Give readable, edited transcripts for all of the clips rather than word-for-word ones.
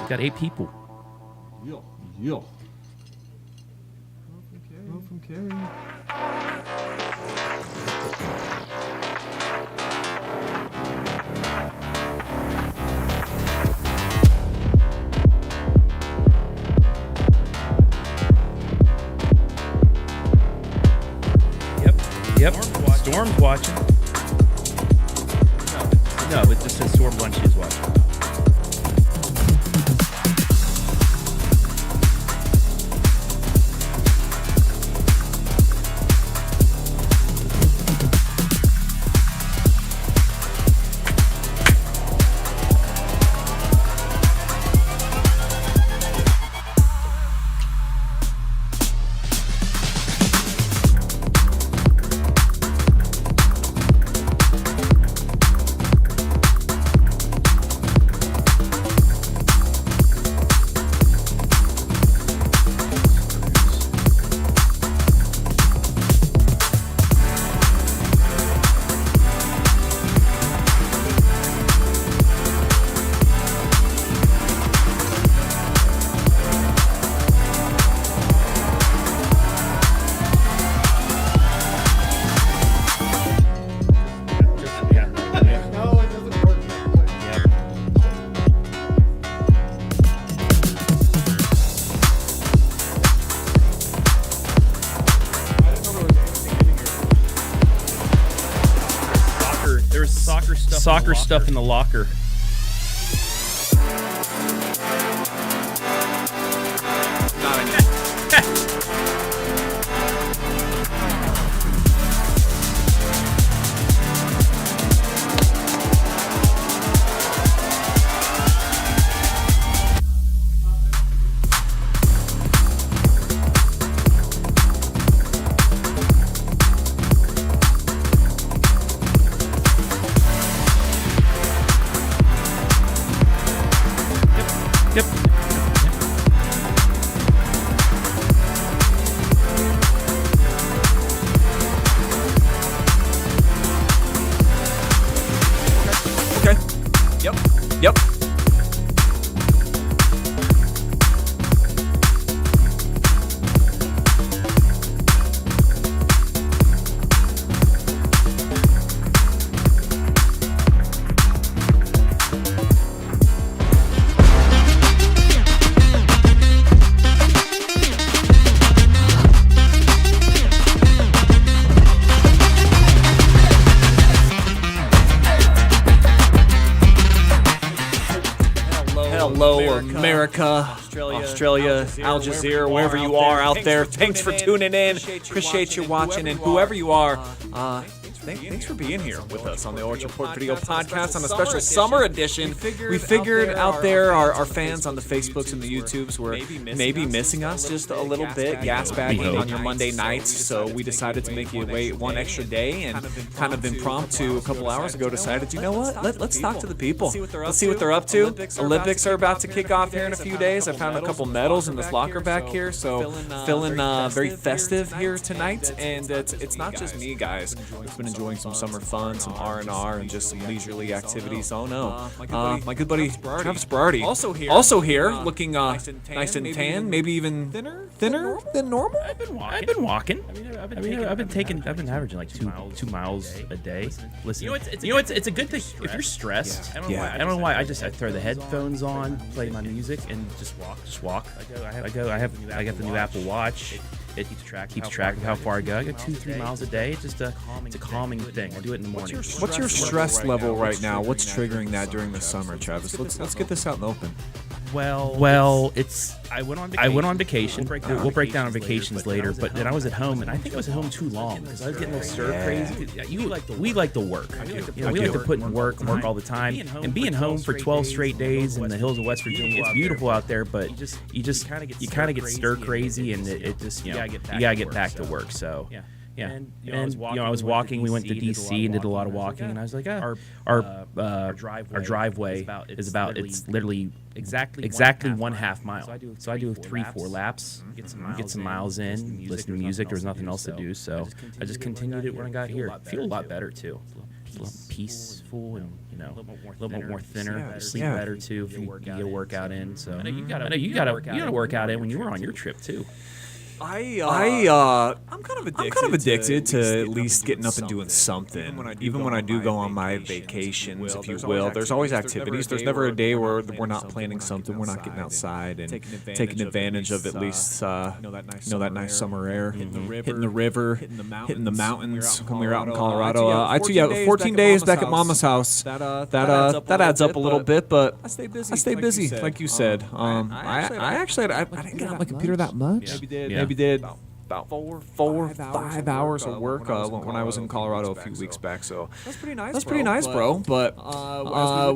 Got 8 people. Yo. Hello from Carrie. Yep. Storm's watching. No, it just says Storm when she's watching. Soccer stuff in the locker. Yep. Hello, America, Australia, Al Jazeera, wherever you are out there. Thanks for tuning in. Appreciate you watching, and whoever you are, thanks for being here with us on the Orange Report Video Podcast on a special summer edition. We figured out there our fans on the Facebooks and the YouTubes were maybe missing us just a little bit, gas bagging on your Monday nights, so we decided to make you wait one extra day, and kind of impromptu a couple hours ago decided, you know what, let's talk to the people. Let's see what they're up to. Olympics are about to kick off here in a few days. I found a couple medals in this locker back here, so feeling very festive here tonight, and it's not just me, guys. I've been enjoying some summer fun, some R&R, and just some leisurely activities. Oh no, my good buddy Travis Berardi, also here, looking nice and tan, maybe even thinner than normal. I've been walking. I've been averaging like two miles a day. Listen, it's a good thing if you're stressed. I don't know why. I throw the headphones on, play my music, and just walk. I got the new Apple Watch. It keeps track of how far I go. I go 2-3 miles a day. It's a calming thing. I do it in the morning. What's your stress level right now? What's triggering that during the summer, Travis? Let's get this out in the open. Well, I went on vacation. We'll break down on vacations later. But then I was at home, and I think I was at home too long because I was getting a little stir crazy. We like to work. We like to put in work all the time. And being home for 12 straight days in the hills of West Virginia, it's beautiful out there. But you kind of get stir crazy, and it just you gotta get back to work. So. Yeah, and I was walking. We went to DC and did a lot of walking, and I was like, our driveway is about it's literally exactly 1/2 mile. So I do 3-4 laps, get some miles in, listen to music. There was nothing else to do, so I just continued it when I got here. Feel a lot better too. A little peaceful and a little bit more thinner. Sleep better too if you get a workout in. So I know you gotta work out in when you were on your trip too. I'm kind of addicted to at least getting up and doing something. Even when I do go on my vacations, if you will, there's always activities. There's never a day where we're not planning something. We're not getting outside and taking advantage of at least that nice summer air, hitting the river, hitting the mountains. When we were out in Colorado, I too 14 days back at Mama's house. That adds up a little bit, but I stay busy, like you said. I didn't get on my computer that much. Maybe did about 4-5 hours of work when I was in Colorado a few weeks back. So that's pretty nice, bro. But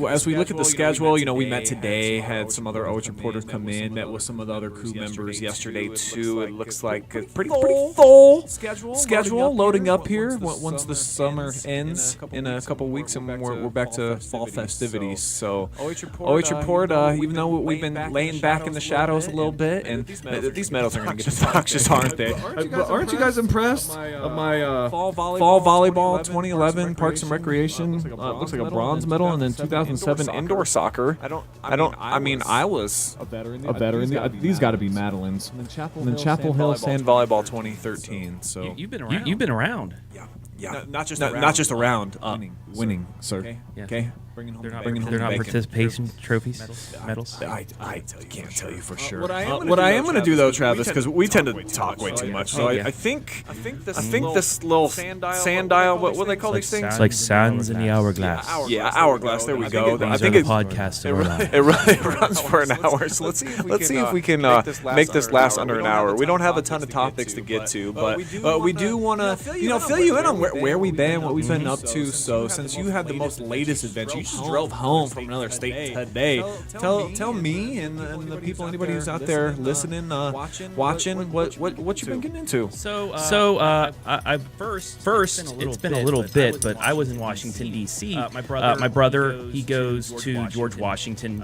as we look at the schedule, we met today, had some other OH reporters come in, met with some of the other crew members yesterday too. It looks like a pretty full schedule loading up here once the summer ends in a couple weeks, and we're back to fall festivities. So OH report, even though we've been laying back in the shadows a little bit, and these medals are going to get obnoxious, aren't they? Aren't you guys impressed of my fall volleyball 2011 Parks and Recreation? Looks like a bronze medal, and then 2007 indoor soccer. I was a veteran. These got to be Madeline's. And then Chapel Hill Sand Volleyball 2013 So you've been around. Yeah. Not just around. Winning, sir. Okay. They're not participation trophies, medals. I can't tell you for sure. What I am going to do though, Travis, because we tend to talk way too much. So I think this little sand dial. What do they call these things? It's like sands in the hourglass. Yeah, hourglass. There we go. I think it's podcast. It runs for an hour. So let's see if we can make this last under an hour. We don't have a ton of topics to get to, but we do want to fill you in on where we've been, what we've been up to. So since you had the most latest adventure, you just drove home from another state today. Tell me and the people, anybody who's out there listening, watching, what you've been getting into. I first it's been a little bit, but I was in Washington D.C. My brother he goes to George Washington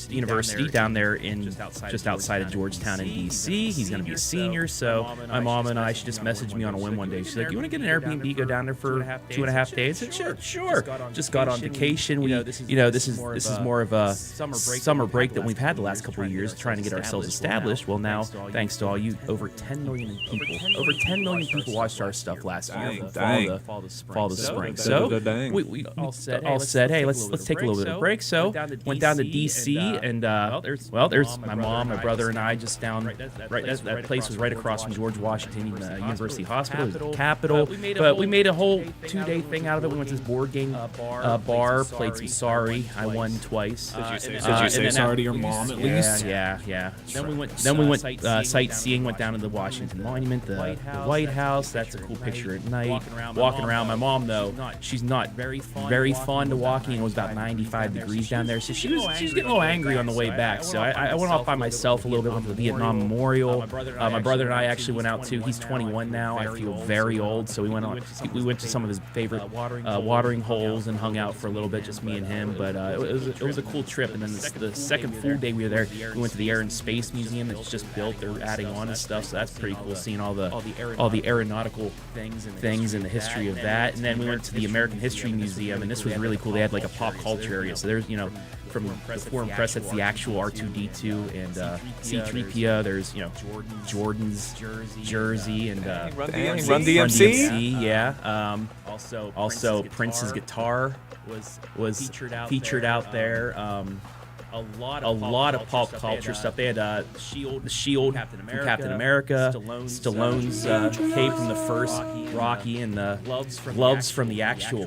University down there in just outside of Georgetown in D.C. He's going to be a senior, so my mom and I, she just messaged me on a whim one day. She's like, "You want to get an Airbnb, go down there for 2.5 days?" I said, "Sure." Just got on vacation. This is more of a summer break that we've had the last couple of years, trying to get ourselves established. Well, now thanks to all you, over 10 million people watched our stuff last year, fall to spring. So we all said, hey, let's take a little bit of a break. So went down to DC, and there's my mom, my brother, and I just down right. That place was right across from George Washington University Hospital, the Capitol. But we made a whole 2-day thing out of it. We went to this board game bar, played some Sorry. I won twice. Did you say sorry to your mom at least? Yeah. Then we went sightseeing. Went down to the Washington Monument, the White House. That's a cool picture at night. Walking around. My mom though, she's not very fond of walking. It was about 95 degrees down there, so she was getting a little angry on the way back. So I went off by myself a little bit. Went to the Vietnam Memorial. My brother and I actually went out too. He's 21 now. I feel very old, so we went to some of his favorite watering holes and hung out for a little bit, just me and him. But it was a cool trip. And then the second full day we were there, we went to the Air and Space Museum that's just built. They're adding on and stuff, so that's pretty cool. Seeing all the aeronautical things and the history of that. And then we went to the American History Museum, and this was really cool. They had like a pop culture area. So there's from the Foreign Press, that's the actual R2-D2 and C-3PO. There's Jordan's jersey and Run DMC. Yeah. Also Prince's guitar was featured out there. A lot of pop culture stuff. They had the Shield from Captain America, Stallone's cape from the first Rocky, and the gloves from one of the actual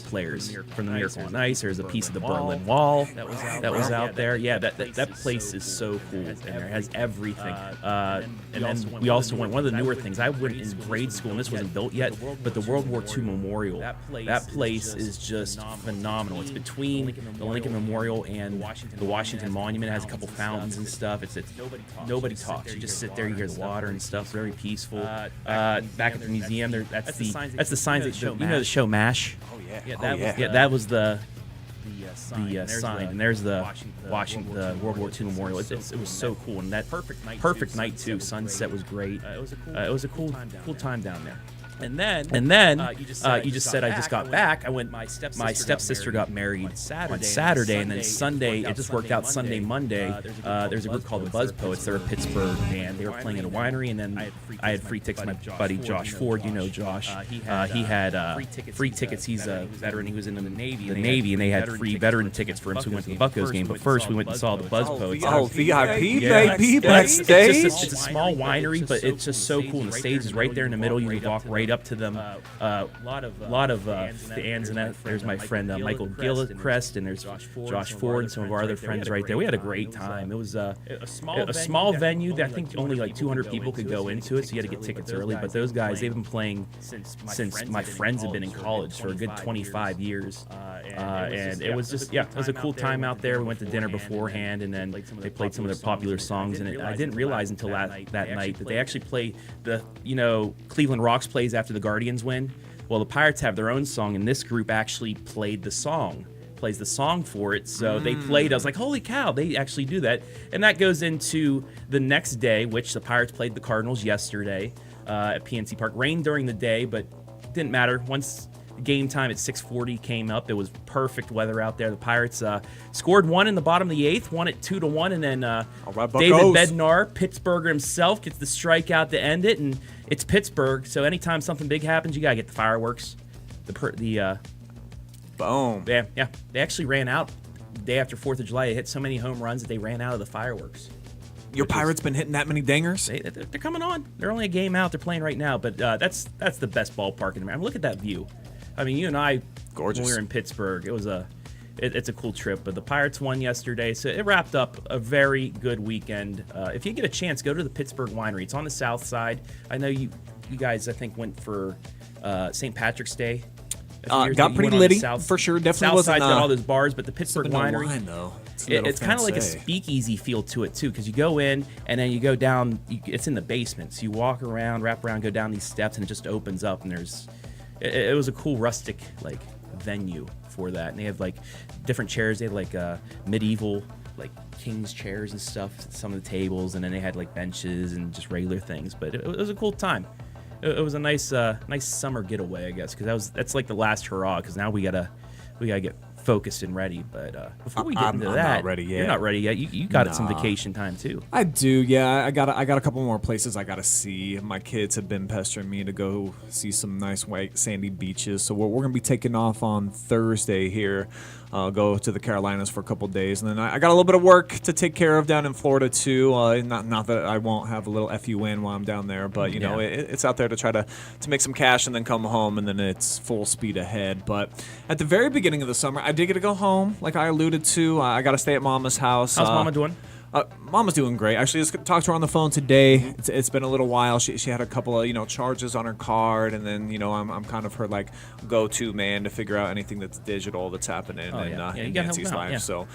players from the Miracle on Ice. There's a piece of the Berlin Wall that was out there. Yeah, that place is so cool, and there has everything. And then we also went, one of the newer things, I went in grade school, and this wasn't built yet, but the World War II Memorial. That place is just phenomenal. It's between the Lincoln Memorial and the Washington Monument. It has a couple fountains and stuff. It's nobody talks. You just sit there, you hear the water and stuff. Very peaceful. Back at the museum, that's the signs that show. The show MASH. That was the sign, and there's the World War II Memorial. It was so cool, and that perfect night too. Sunset was great. It was a cool time down there. And then you just said I just got back. I went. My stepsister got married on Saturday, and then Sunday it just worked out. Sunday, Monday, there's a group called the Buzz Poets. They're a Pittsburgh band. They were playing at a winery, and then I had free tickets. My buddy Josh Ford, Josh, he had free tickets. He's a veteran. He was in the Navy, and they had free veteran tickets for him. So we went to the Buccos game. But first we went and saw the Buzz Poets. Oh, VIP baby backstage. It's a small winery, but it's just so cool. And the stage is right there in the middle. You walk right up to them. A lot of fans in that. There's my friend Michael Gilchrist, and there's Josh Ford and some of our other friends right there. We had a great time. It was a small venue that I think only like 200 people could go into it, so you had to get tickets early. But those guys, they've been playing since my friends have been in college for a good 25 years. And it was just, it was a cool time out there. We went to dinner beforehand, and then they played some of their popular songs. And I didn't realize until that night that they actually play Cleveland Rocks plays after the Guardians win. Well, the Pirates have their own song, and this group actually plays the song for it. So they played. I was like, holy cow, they actually do that. And that goes into the next day, which the Pirates played the Cardinals yesterday at PNC Park. Rained during the day, but didn't matter. Once game time at 6:40 came up, it was perfect weather out there. The Pirates scored one in the bottom of the 8th, won it 2-1, and then David Bednar, Pittsburgher himself, gets the strikeout to end it, and it's Pittsburgh. So anytime something big happens, you gotta get the fireworks. Boom. Yeah. They actually ran out the day after 4th of July. They hit so many home runs that they ran out of the fireworks. Your Pirates been hitting that many dingers? They're coming on. They're only a game out. They're playing right now, but that's the best ballpark in America. Look at that view. I mean, you and I, gorgeous. When we were in Pittsburgh, it's a cool trip. But the Pirates won yesterday, so it wrapped up a very good weekend. If you get a chance, go to the Pittsburgh Winery. It's on the south side. I know you guys, I think, went for St. Patrick's Day. Got pretty litty, for sure. Definitely south wasn't. Side's got all those bars, but the Pittsburgh Winery, wine, though. It's kind of like a speakeasy feel to it too, because you go in and then you go down. It's in the basement, so you walk around, wrap around, go down these steps, and it just opens up, and it was a cool rustic venue for that. And they have different chairs. They had medieval king's chairs and stuff, some of the tables, and then they had benches and just regular things. But it was a cool time. It was a nice summer getaway, I guess, because that's the last hurrah. Because now we gotta get focused and ready. But before we get into that, not ready yet. You're not ready yet. You got some vacation time too. I do, yeah. I got a couple more places I gotta see. My kids have been pestering me to go see some nice white sandy beaches. So we're gonna be taking off on Thursday here. Go to the Carolinas for a couple days, and then I got a little bit of work to take care of down in Florida too. Not that I won't have a little FUN while I'm down there, but it's out there to try to make some cash and then come home, and then it's full speed ahead. But at the very beginning of the summer, I did get to go home, like I alluded to. I got to stay at Mama's house. How's Mama doing? Mama's doing great. Actually, just talked to her on the phone today. It's been a little while. She had a couple of charges on her card, and then I'm kind of her go-to man to figure out anything that's digital that's happening in Nancy's life. Yeah. So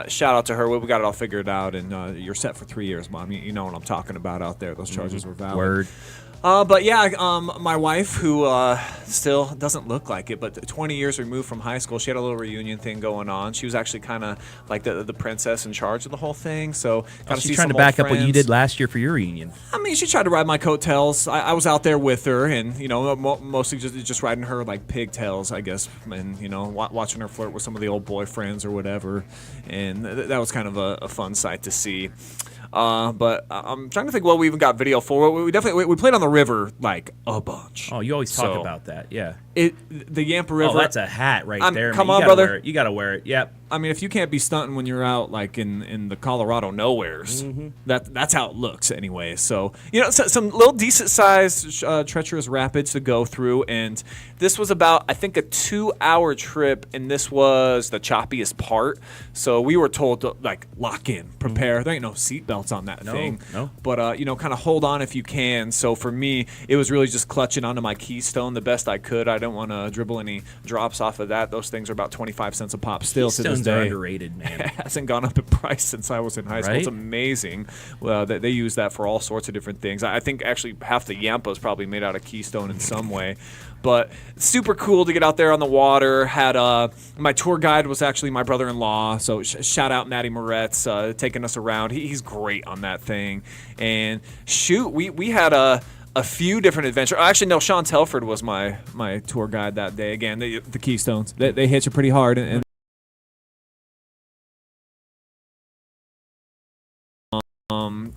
shout out to her. We got it all figured out, and you're set for 3 years, Mom. You know what I'm talking about out there. Those charges were valid. Word. But yeah, my wife, who still doesn't look like it, but 20 years removed from high school, she had a little reunion thing going on. She was actually kind of like the princess in charge of the whole thing. So she's trying to back up what you did last year for your reunion. I mean, she tried to ride my coattails. I was out there with her, and mostly just riding her like pigtails, I guess, and watching her flirt with some of the old boyfriends or whatever. And that was kind of a fun sight to see. But I'm trying to think what we even got video for. We definitely played on the river like a bunch. Oh, you always talk about that, yeah. The Yampa River. Oh, that's a hat right there. Come on, brother. You gotta wear it. Yep. I mean, if you can't be stunting when you're out like in the Colorado nowheres, that's how it looks anyway. So some little decent sized treacherous rapids to go through, and this was about I think a 2-hour trip, and this was the choppiest part. So we were told to like lock in, prepare. There ain't no seatbelts on that thing. No. But kind of hold on if you can. So for me, it was really just clutching onto my Keystone the best I could. I didn't want to dribble any drops off of that. Those things are about 25 cents a pop still to this day. Are underrated, man. It hasn't gone up in price since I was in high school. Right? It's amazing. Well, they use that for all sorts of different things. I think actually half the Yampa is probably made out of Keystone in some way. But super cool to get out there on the water. Had my tour guide was actually my brother-in-law, so shout out Matty Moretz taking us around. He's great on that thing. And shoot, we had a few different adventures. Actually, no, Sean Telford was my tour guide that day. Again, the Keystones. They hit you pretty hard. And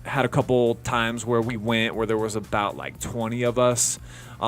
had a couple times where we went where there was about like 20 of us.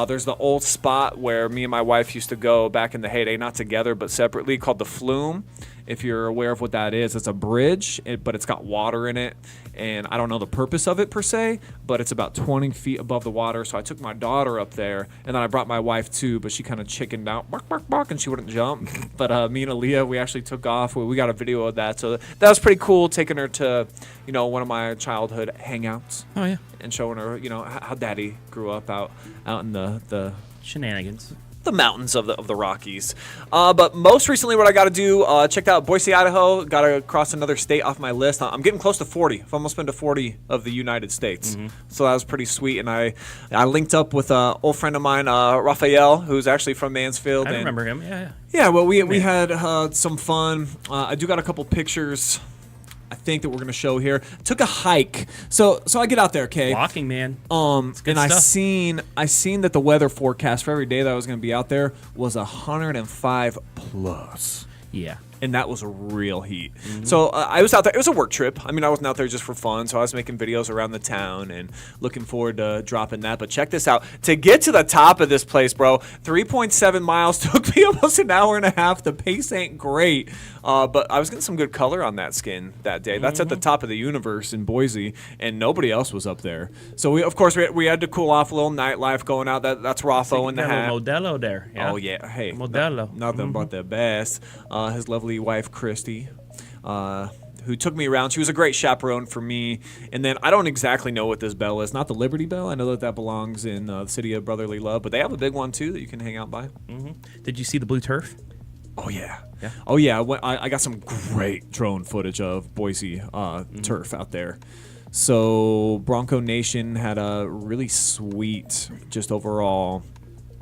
There's the old spot where me and my wife used to go back in the heyday, not together but separately, called the Flume. If you're aware of what that is, it's a bridge, but it's got water in it. And I don't know the purpose of it per se, but it's about 20 feet above the water. So I took my daughter up there, and then I brought my wife too, but she kind of chickened out, bark, bark, bark, and she wouldn't jump. But me and Aaliyah, we actually took off. We got a video of that. So that was pretty cool, taking her to, one of my childhood hangouts. Oh, yeah. And showing her, how Daddy grew up out in the shenanigans. The mountains of the Rockies. But most recently what I got to do, checked out Boise, Idaho. Got to cross another state off my list. I'm getting close to 40. I've almost been to 40 of the United States. So that was pretty sweet. And I linked up with an old friend of mine, Raphael, who's actually from Mansfield. I remember him, yeah. Yeah, well, we had some fun. I do got a couple pictures I think that we're gonna show here. Took a hike. So I get out there, okay? Walking, man. And stuff. I seen that the weather forecast for every day that I was gonna be out there was 105 plus. Yeah. And that was a real heat. So I was out there. It was a work trip. I mean, I wasn't out there just for fun. So I was making videos around the town and looking forward to dropping that. But check this out. To get to the top of this place, bro, 3.7 miles took me almost an hour and a half. The pace ain't great. But I was getting some good color on that skin that day. That's at the top of the universe in Boise, and nobody else was up there. So we had to cool off, a little nightlife going out. That's Raffo in the hat. Modelo there. Yeah. Oh yeah, hey, Modelo. Nothing but the best. His lovely wife Christy, who took me around. She was a great chaperone for me. And then I don't exactly know what this bell is. Not the Liberty Bell. I know that belongs in the city of brotherly love, but they have a big one too that you can hang out by. Did you see the blue turf? Oh yeah. Yeah. Oh yeah. I got some great drone footage of Boise turf out there. So Bronco Nation had a really sweet, just overall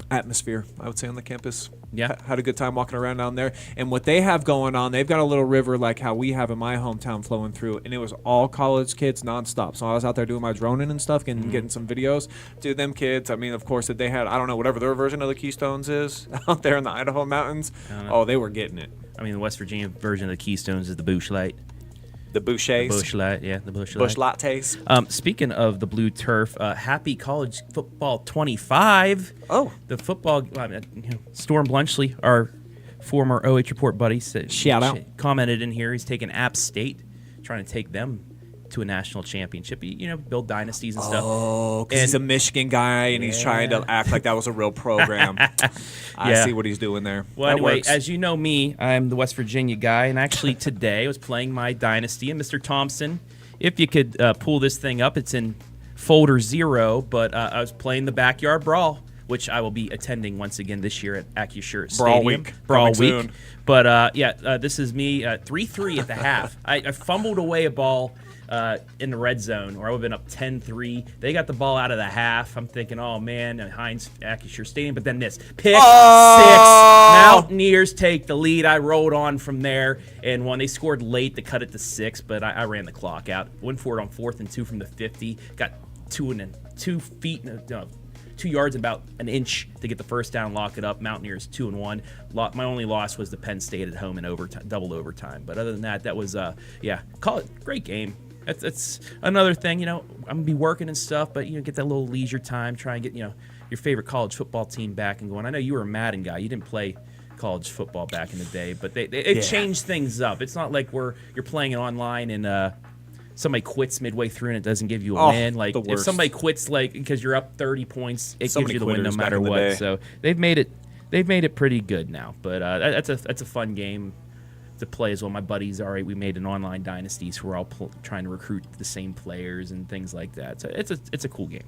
atmosphere, I would say, on the campus. Yeah. Had a good time walking around down there. And what they have going on, they've got a little river like how we have in my hometown flowing through, and it was all college kids nonstop. So I was out there doing my droning and stuff, getting some videos. Dude, them kids, I mean, of course, that they had, I don't know, whatever their version of the Keystones is out there in the Idaho mountains. Oh, they were getting it. I mean, the West Virginia version of the Keystones is the Bush Light. The Bouchers. The Bush Light, yeah, the Bush Light. Bush lattes. Speaking of the blue turf, happy college football 25. Oh. The football, Storm Blunchley, our former OH Report buddy, Shout out. commented in here. He's taking App State, trying to take them to a national championship. Build dynasties and stuff. Oh, because he's a Michigan guy and he's trying to act like that was a real program. I see what he's doing there. Well, that anyway, works. as you know me, I'm the West Virginia guy, and actually today I was playing my dynasty. And Mr. Thompson, if you could pull this thing up, it's in folder 0, but I was playing the backyard brawl which I will be attending once again this year at AccuShirt Brawl Stadium. Week. Brawl Coming Week. soon. But this is me 3-3 at the half. I fumbled away a ball in the red zone, or I would have been up 10-3. They got the ball out of the half. I'm thinking, oh man, Heinz AccuShirt Stadium. But then this pick 6. Mountaineers take the lead. I rolled on from there, and when they scored late to cut it to 6, but I ran the clock out. Went for it on 4th and 2 from the 50. Got 2 yards, about an inch to get the first down, lock it up. Mountaineers 2-1. My only loss was the Penn State at home in overtime, double overtime. But other than that, that was call it great game. That's another thing, I'm gonna be working and stuff, but get that little leisure time, try and get your favorite college football team back and going. I know you were a Madden guy. You didn't play college football back in the day, but they changed things up. It's not like you're playing it online and somebody quits midway through and it doesn't give you a win. Like if somebody quits because you're up 30 points, it gives you the win no matter what. So they've made it pretty good now. But that's a fun game to play as well. My buddies, we made an online dynasty, so we're all trying to recruit the same players and things like that. So it's a cool game.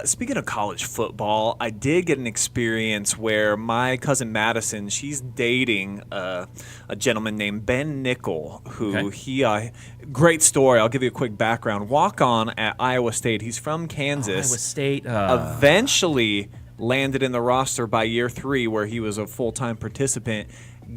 Speaking of college football, I did get an experience where my cousin Madison, she's dating a gentleman named Ben Nickel, who great story. I'll give you a quick background. Walk on at Iowa State. He's from Kansas. Iowa State. Eventually landed in the roster by year 3, where he was a full-time participant.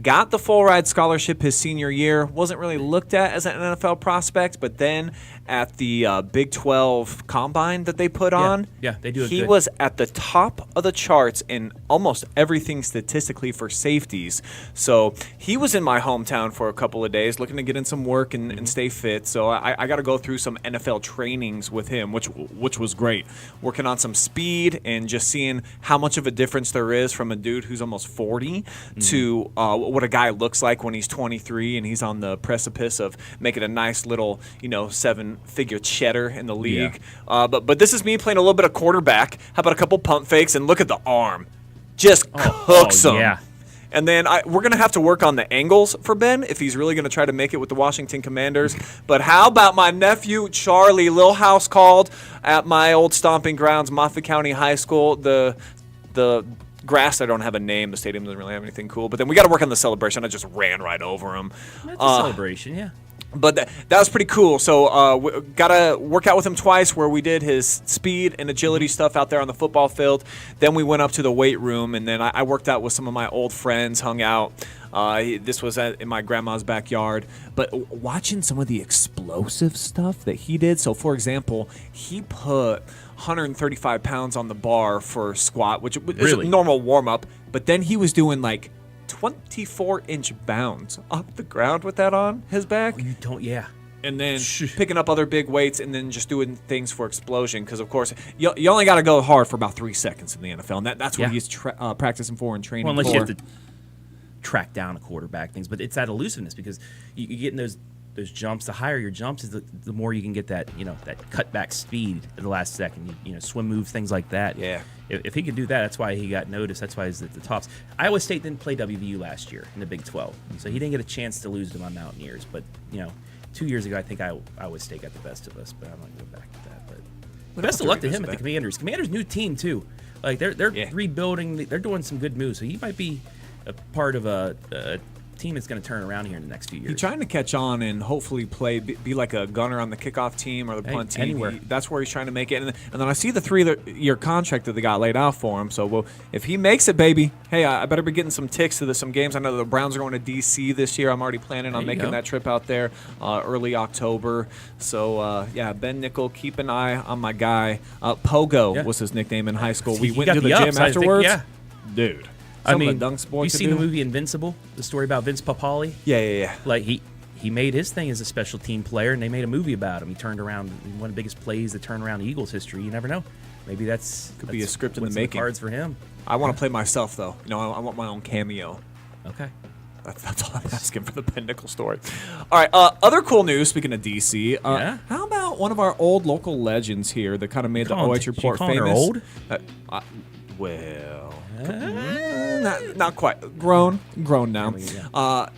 Got the full ride scholarship his senior year. Wasn't really looked at as an NFL prospect, but then at the Big 12 combine that they put on, they do it he good. was at the top of the charts in almost everything statistically for safeties. So he was in my hometown for a couple of days, looking to get in some work and stay fit. So I got to go through some NFL trainings with him, which was great. Working on some speed and just seeing how much of a difference there is from a dude who's almost 40 to what a guy looks like when he's 23 and he's on the precipice of making a nice little, 7-figure cheddar in the league. But this is me playing a little bit of quarterback. How about a couple pump fakes and look at the arm. Just cooks him. Yeah. And then we're going to have to work on the angles for Ben if he's really going to try to make it with the Washington Commanders. But how about my nephew, Charlie, Lil House called at my old stomping grounds, Moffett County High School. The grass, I don't have a name. The stadium doesn't really have anything cool. But then we got to work on the celebration. I just ran right over him. That's a celebration, yeah. But that was pretty cool. So we got to work out with him twice where we did his speed and agility stuff out there on the football field. Then we went up to the weight room, and then I worked out with some of my old friends, hung out. This was in my grandma's backyard. But watching some of the explosive stuff that he did. So, for example, he put 135 pounds on the bar for squat, which is a normal warm-up. But then he was doing 24-inch bounds off the ground with that on his back. You don't, yeah. And then picking up other big weights and then just doing things for explosion. Because, of course, you only got to go hard for about 3 seconds in the NFL. And that's what he's practicing for and training for. Unless you have to track down a quarterback things. But it's that elusiveness because you get in those jumps. The higher your jumps is the more you can get that, that cutback speed at the last second. Swim moves, things like that. Yeah. If he could do that, that's why he got noticed. That's why he's at the tops. Iowa State didn't play WVU last year in the Big 12, so he didn't get a chance to lose to my Mountaineers. But 2 years ago, I think Iowa State got the best of us. But I'm not going to go back to that. But best of luck to him at the Commanders. Commanders' new team too. They're rebuilding. They're doing some good moves. So he might be a part of a team that's going to turn around here in the next few years. He's trying to catch on and hopefully be like a gunner on the kickoff team or the punt team. Anywhere. That's where he's trying to make it. And then I see the 3-year contract that they got laid out for him. So, if he makes it, baby, hey, I better be getting some ticks to some games. I know the Browns are going to D.C. this year. I'm already planning on making that trip out there early October. So, Ben Nickel, keep an eye on my guy. Pogo was his nickname in high school. We went to the gym afterwards. Dude. You seen the movie Invincible? The story about Vince Papale? Yeah. He made his thing as a special team player, and they made a movie about him. He turned around one of the biggest plays that turned around the Eagles' history. You never know. Maybe that's be a script in the what's making. Cards for him. I want to play myself though. I want my own cameo. Okay. That's all I'm asking for the Ben Nickel story. All right. Other cool news. Speaking of DC, how about one of our old local legends here that kind of made the OH Report famous? Her old? not quite. Grown now.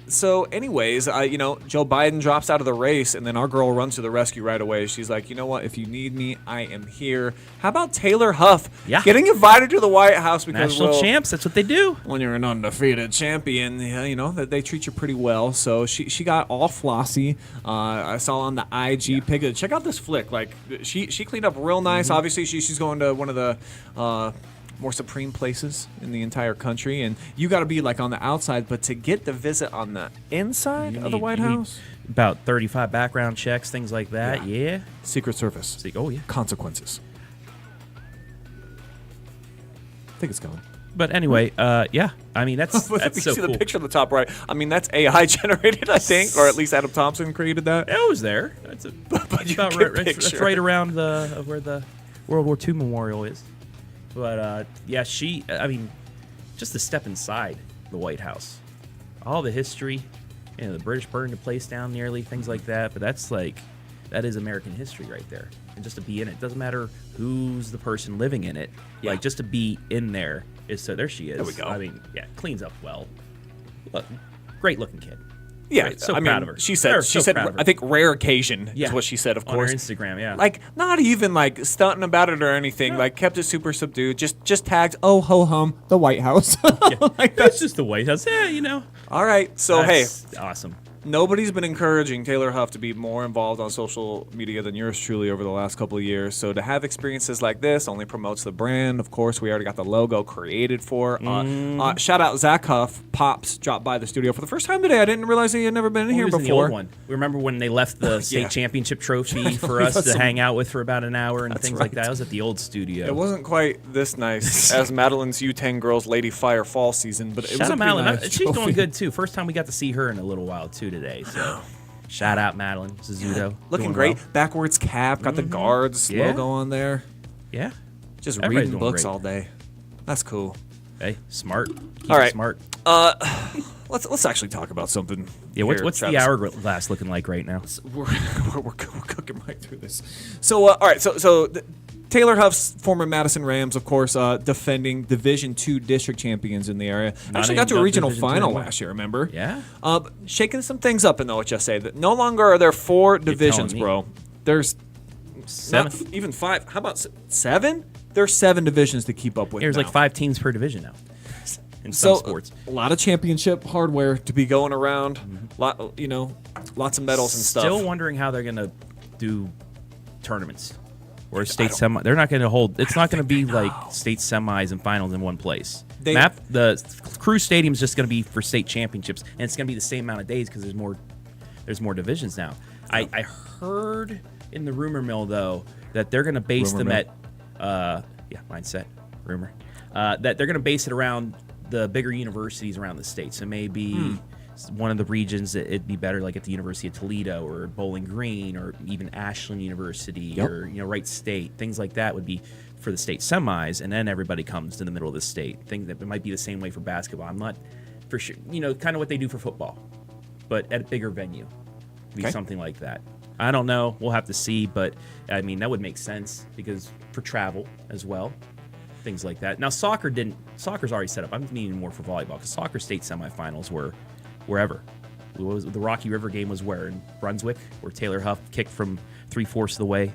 So anyways, Joe Biden drops out of the race, and then our girl runs to the rescue right away. She's like, you know what? If you need me, I am here. How about Taylor Huff getting invited to the White House because national champs? That's what they do. When you're an undefeated champion, that they treat you pretty well. So she got all flossy. I saw on the IG pic. Check out this flick. Like she cleaned up real nice. Obviously, she's going to one of the more supreme places in the entire country, and you got to be like on the outside, but to get the visit on the inside of the White House, about 35 background checks, things like that. Yeah. Secret Service. Oh yeah. Consequences. I think it's coming. But anyway, yeah. I mean, that's so you see cool. the picture on the top right. I mean, that's AI generated, I think, or at least Adam Thompson created that. It was there. That's that's right around where the World War II memorial is. But yeah, I mean, just to step inside the White House, all the history, the British burned the place down nearly, things like that. But that is American history right there. And just to be in it, doesn't matter who's the person living in it. Yeah. Like just to be in there is so. There she is. There we go. I mean, yeah, cleans up well. Look, great looking kid. Yeah, right. So I proud mean, of her. she said, I think rare occasion Yeah. is what she said, of On course. her Instagram, yeah. Like, not even, like, stunting about it or anything. Like, kept it super subdued. Just tagged, oh, ho-hum, the White House. Like, that's just the White House. Yeah, All right, so, That's hey. awesome. Nobody's been encouraging Taylor Huff to be more involved on social media than yours truly over the last couple of years. So to have experiences like this only promotes the brand. Of course, we already got the logo created for. Shout out Zach Huff. Pops dropped by the studio for the first time today. I didn't realize he had never been in here before. In the old one. We remember when they left the state championship trophy for us to hang out with for about an hour and things like that. I was at the old studio. It wasn't quite this nice as Madeline's U10 Girls Lady Fire fall season, but it was a pretty nice She's trophy. doing good too. First time we got to see her in a little while too today. So shout out Madeline Zizzuto. Looking great. Well. Backwards cap, got the guards logo on there. Yeah. Just Everybody's reading doing books great. all day. That's cool. Hey, smart. Keep All it right. smart. Let's actually talk about something. Yeah, what's the hourglass looking like right now? We're cooking right through this. So all right. So Taylor Huff's former Madison Rams, of course, defending Division II district champions in the area. Actually got to a regional final last year. Remember? Yeah. Shaking some things up in the OHSA. That no longer are there 4 divisions, bro. There's 7. not even 5. How about 7? There's 7 divisions to keep up with. There's now. like 5 teams per division now. In some sports. A lot of championship hardware to be going around. Lots of medals and stuff. Still wondering how they're gonna do tournaments or state semi. They're not gonna hold. It's not gonna be like state semis and finals in one place. The Crew Stadium's just gonna be for state championships, and it's gonna be the same amount of days because there's more divisions now. Yep. I heard in the rumor mill though that they're gonna base them at mindset rumor that they're gonna base it around the bigger universities around the state. So maybe one of the regions that it'd be better, like at the University of Toledo or Bowling Green or even Ashland University or Wright State, things like that would be for the state semis, and then everybody comes to the middle of the state. Things that it might be the same way for basketball. I'm not for sure. Kind of what they do for football, but at a bigger venue, be something like that. I don't know. We'll have to see, but I mean that would make sense because for travel as well. Things like that. Now, soccer's already set up. I'm meaning more for volleyball because soccer state semifinals were wherever. The Rocky River game was where? In Brunswick, where Taylor Huff kicked from 3/4 of the way.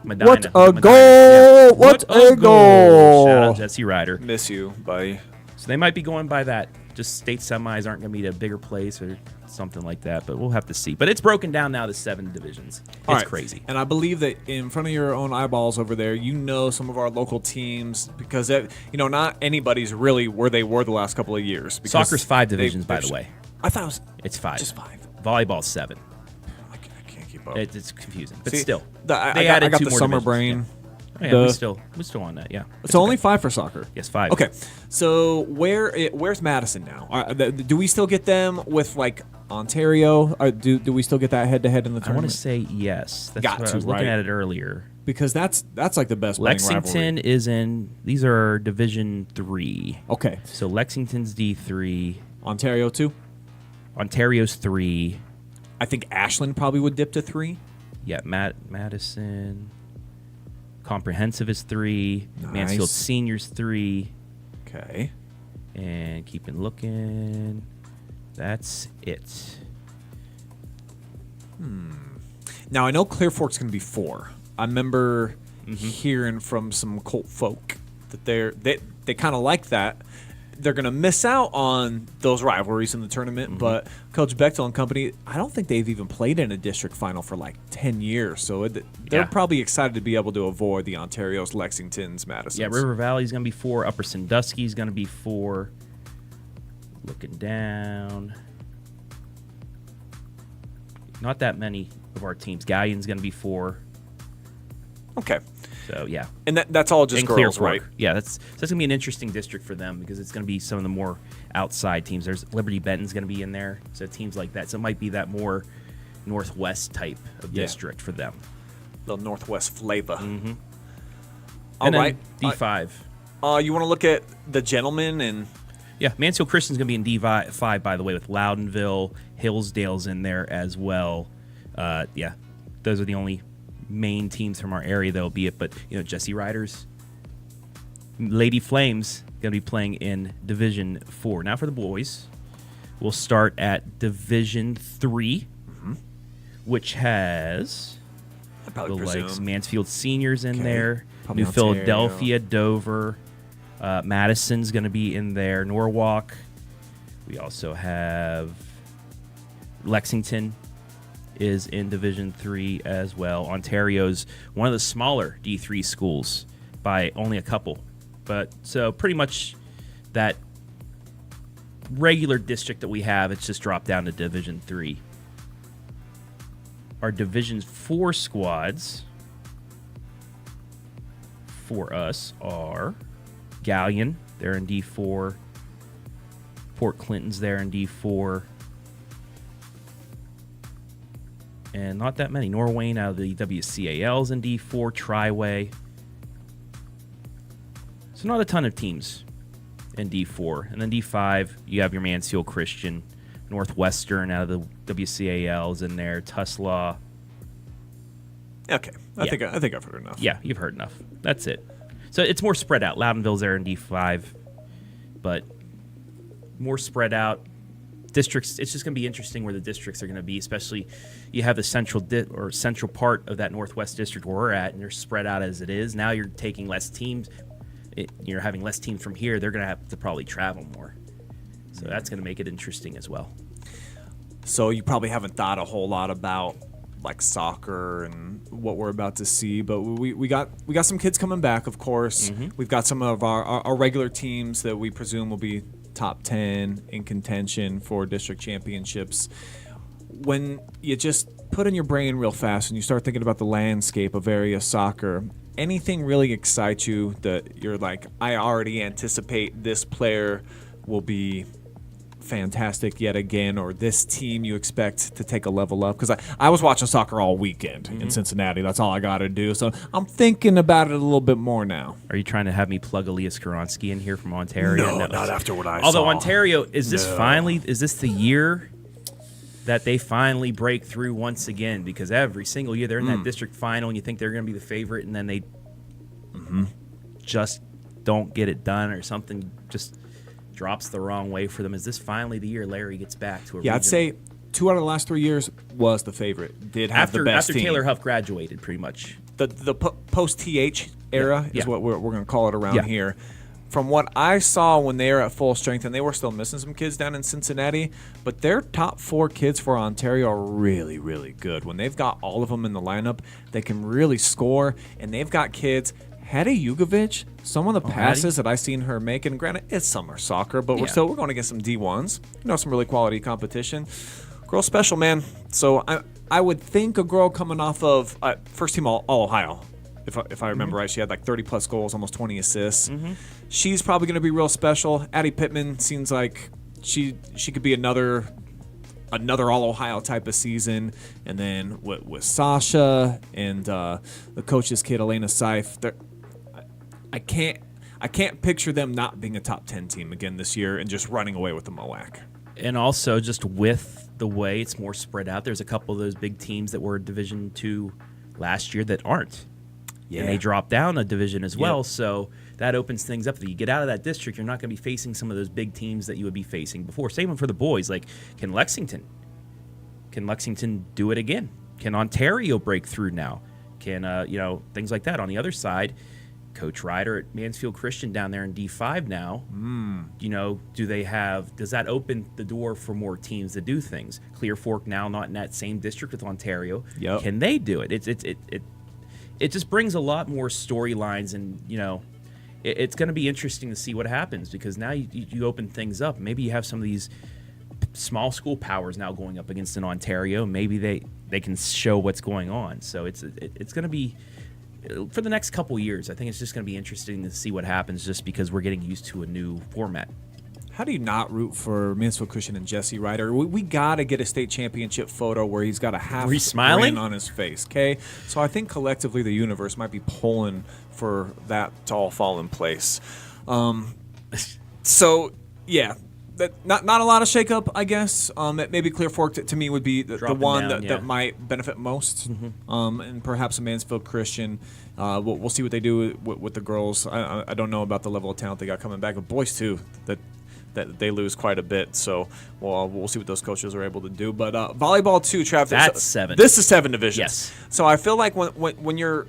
Medina. What a goal! Yeah. What a goal! Shout out Jesse Ryder. Miss you, buddy. So they might be going by that. Just state semis aren't going to be a bigger place or something like that, but we'll have to see. But it's broken down now to 7 divisions. It's crazy. And I believe that in front of your own eyeballs over there, some of our local teams because not anybody's really where they were the last couple of years. Soccer's 5 divisions, by the way. I thought it was. It's 5. Just 5. Volleyball's 7. I can't keep up. It's confusing, but See, still, I got 2 the more summer divisions. brain. Yeah. Oh, yeah, we're still on that. Yeah. So only 5 for soccer. Yes, 5. Okay. So where's Madison now? Do we still get them with like Ontario? Or do we still get that head to head in the I tournament? want to say yes. That's what I was looking at it earlier. Because that's like the best winning Lexington rivalry. is in. These are Division 3. Okay. So Lexington's D3. Ontario 2. Ontario's 3. I think Ashland probably would dip to 3. Yeah, Madison. Comprehensive is 3. Nice. Mansfield Senior's 3. Okay. And keeping looking. That's it. Now, I know Clear Fork's going to be 4. I remember hearing from some Colt folk that they kind of like that. They're going to miss out on those rivalries in the tournament, but Coach Bechtel and company, I don't think they've even played in a district final for like 10 years. So they're probably excited to be able to avoid the Ontario's, Lexingtons, Madisons. Yeah, River Valley's going to be 4. Upper Sandusky's going to be 4. Looking down. Not that many of our teams. Gallion's going to be 4. Okay. So, yeah. And that's all just and girls, Clear right? Fork. Yeah, that's going to be an interesting district for them because it's going to be some of the more outside teams. There's Liberty Benton's going to be in there, so teams like that. So it might be that more northwest type of district for them. Little northwest flavor. Mm-hmm. All and right. D5. You want to look at the gentlemen and... Yeah, Mansfield Christian's going to be in D5, by the way, with Loudonville. Hillsdale's in there as well. Yeah, those are the only main teams from our area that'll be it. But, Jesse Riders, Lady Flames, going to be playing in Division 4. Now for the boys, we'll start at Division 3, which has the likes Mansfield Seniors in there, Probably New Ontario. Philadelphia, Dover, Madison's going to be in there, Norwalk. We also have Lexington is in Division 3 as well. Ontario's one of the smaller D3 schools by only a couple. But so pretty much that regular district that we have, it's just dropped down to Division 3. Our Division 4 squads for us are Galleon, they're in D4. Port Clinton's there in D4. And not that many. Norwayne out of the WCAL's in D4. Triway. So not a ton of teams in D4. And then D5, you have your Mansfield Christian. Northwestern out of the WCAL's in there. Tuslaw. Okay. I think I've heard enough. Yeah, you've heard enough. That's it. So it's more spread out. Loudonville's there in D5. But more spread out. Districts, it's just going to be interesting where the districts are going to be, especially you have the central part of that northwest district where we're at, and they're spread out as it is. Now you're taking less teams. You're having less teams from here. They're going to have to probably travel more. So that's going to make it interesting as well. So you probably haven't thought a whole lot about like soccer and what we're about to see, but we got some kids coming back, of course. We've got some of our regular teams that we presume will be top 10 in contention for district championships. When you just put in your brain real fast and you start thinking about the landscape of area soccer, anything really excites you that you're like, I already anticipate this player will be fantastic yet again, or this team you expect to take a level up? Because I was watching soccer all weekend in Cincinnati. That's all I got to do. So I'm thinking about it a little bit more now. Are you trying to have me plug Elias Karonsky in here from Ontario? No, not after what I saw. Although Ontario, is this the year that they finally break through once again? Because every single year they're in that district final and you think they're going to be the favorite, and then they just don't get it done, or something just drops the wrong way for them. Is this finally the year Larry gets back to a regional? I'd say 2 out of the last 3 years was the favorite. Did have the best after team. Taylor Huff graduated, pretty much. The post-TH era is what we're going to call it around here. From what I saw when they were at full strength, and they were still missing some kids down in Cincinnati, but their top 4 kids for Ontario are really, really good. When they've got all of them in the lineup, they can really score, and they've got kids. Hattie Jugovic, some of the passes that I've seen her make, and granted, it's summer soccer, but we're going to get some D1s. Some really quality competition. Girl special, man. So I would think a girl coming off of first team All Ohio, if I remember right. She had like 30-plus goals, almost 20 assists. She's probably going to be real special. Addie Pittman seems like she could be another All Ohio type of season. And then with Sasha and the coach's kid, Elena Seif, I can't picture them not being a top 10 team again this year and just running away with the MOAC. And also, just with the way it's more spread out, there's a couple of those big teams that were Division 2 last year that aren't. Yeah. And they dropped down a division as well. So that opens things up. If you get out of that district, you're not going to be facing some of those big teams that you would be facing before. Same for the boys. Like, can Lexington do it again? Can Ontario break through now? Can things like that. On the other side, Coach Ryder at Mansfield Christian down there in D5 now. Does that open the door for more teams to do things? Clear Fork now not in that same district with Ontario. Yep. Can they do it? It just brings a lot more storylines, and it's going to be interesting to see what happens, because now you open things up. Maybe you have some of these small school powers now going up against an Ontario. Maybe they can show what's going on. So it's going to be, for the next couple years, I think it's just going to be interesting to see what happens, just because we're getting used to a new format. How do you not root for Mansfield Christian and Jesse Ryder? We got to get a state championship photo where he's got a half grin on his face, okay? So I think collectively the universe might be pulling for that to all fall in place. So, yeah. Not a lot of shakeup, I guess. Maybe Clear Fork to me would be the one that might benefit most, and perhaps a Mansfield Christian. We'll see what they do with the girls. I don't know about the level of talent they got coming back, but boys too. That they lose quite a bit. So we'll see what those coaches are able to do. But volleyball too, Trav. That's 7. This is 7 divisions. Yes. So I feel like when you're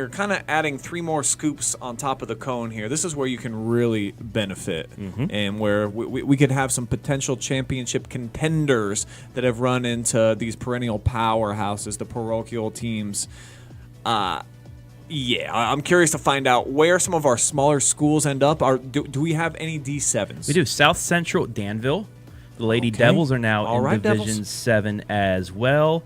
kind of adding 3 more scoops on top of the cone here, this is where you can really benefit, and where we could have some potential championship contenders that have run into these perennial powerhouses, the parochial teams. Yeah, I'm curious to find out where some of our smaller schools end up. Do we have any D7s? We do. South Central Danville. The Lady Devils are now in Division 7 as well.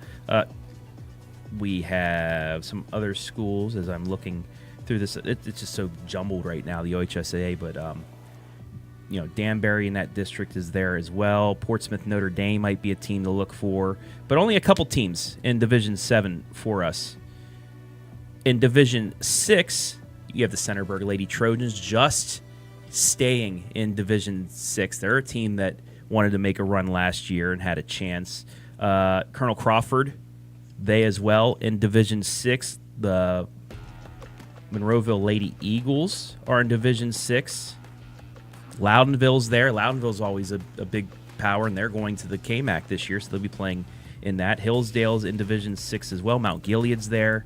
We have some other schools as I'm looking through this. It's just so jumbled right now, the OHSAA, but Danbury in that district is there as well. Portsmouth Notre Dame might be a team to look for, but only a couple teams in Division 7 for us. In Division 6, you have the Centerburg Lady Trojans just staying in Division 6. They're a team that wanted to make a run last year and had a chance. Colonel Crawford, they as well in Division 6. The Monroeville Lady Eagles are in Division 6. Loudonville's there. Loudonville's always a big power, and they're going to the KMAC this year, so they'll be playing in that. Hillsdale's in Division 6 as well. Mount Gilead's there.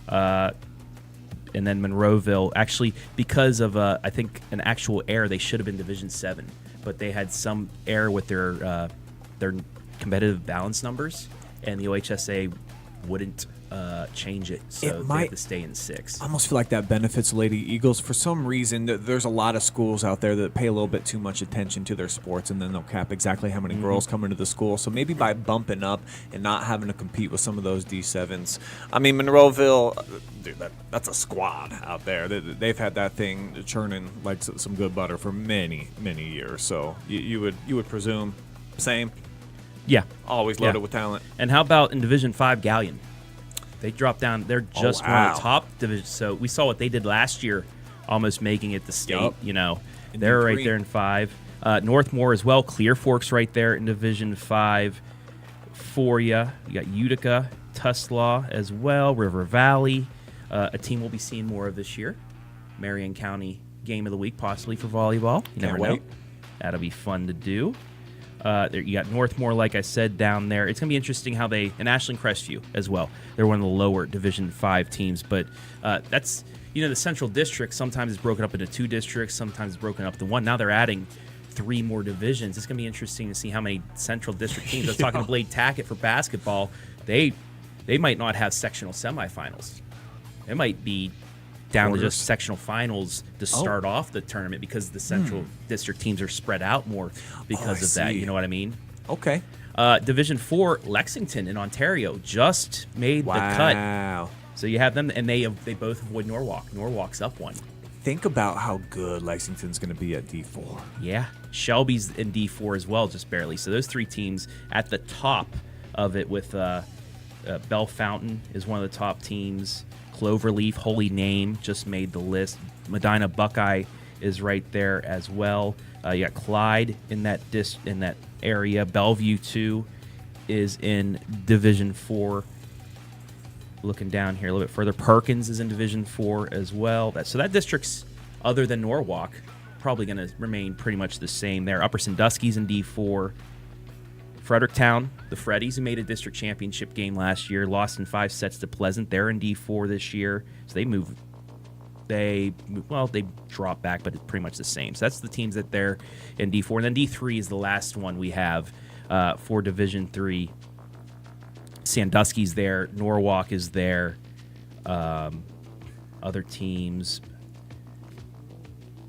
And then Monroeville, actually, because of, I think, an actual error, they should have been Division 7, but they had some error with their competitive balance numbers, and the OHSA wouldn't change it, so they have to stay in 6. I almost feel like that benefits Lady Eagles. For some reason, there's a lot of schools out there that pay a little bit too much attention to their sports, and then they'll cap exactly how many girls come into the school. So maybe by bumping up and not having to compete with some of those D7s. I mean, Monroeville, dude, that's a squad out there. They've had that thing churning like some good butter for many, many years. So you would presume same? Yeah. Always loaded with talent. And how about in Division 5, Galleon? They dropped down. They're just one of the top divisions. So we saw what they did last year, almost making it the state. They're right there in 5. Northmore as well. Clear Fork's right there in Division 5 for you. You got Utica, Tuslaw as well. River Valley, a team we'll be seeing more of this year. Marion County Game of the Week possibly for volleyball. You never know. That'll be fun to do. There you got Northmore, like I said, down there. It's going to be interesting how and Ashland Crestview as well. They're one of the lower Division 5 teams, but that's, the Central District sometimes is broken up into 2 districts, sometimes it's broken up to 1. Now they're adding 3 more divisions. It's going to be interesting to see how many Central District teams. I was talking to Blade Tackett for basketball. They might not have sectional semifinals. It might be down to just sectional finals to start off the tournament, because the Central District teams are spread out more because of that. You know what I mean? Okay. Division 4, Lexington in Ontario just made the cut. Wow. So you have them, and they both avoid Norwalk. Norwalk's up 1. Think about how good Lexington's going to be at D4. Yeah. Shelby's in D4 as well, just barely. So those 3 teams at the top of it, with Bell Fountain is one of the top teams. Cloverleaf, Holy Name, just made the list. Medina Buckeye is right there as well. You got Clyde in that area. Bellevue, too, is in Division 4. Looking down here a little bit further, Perkins is in Division 4 as well. So that district's other than Norwalk, probably going to remain pretty much the same there. Upper Sandusky's in D4. Fredericktown, the Freddies, who made a district championship game last year, lost in 5 sets to Pleasant. They're in D4 this year, so they drop back, but it's pretty much the same. So that's the teams that they're in D4. And then D3 is the last one we have for Division 3. Sandusky's there. Norwalk is there. Other teams,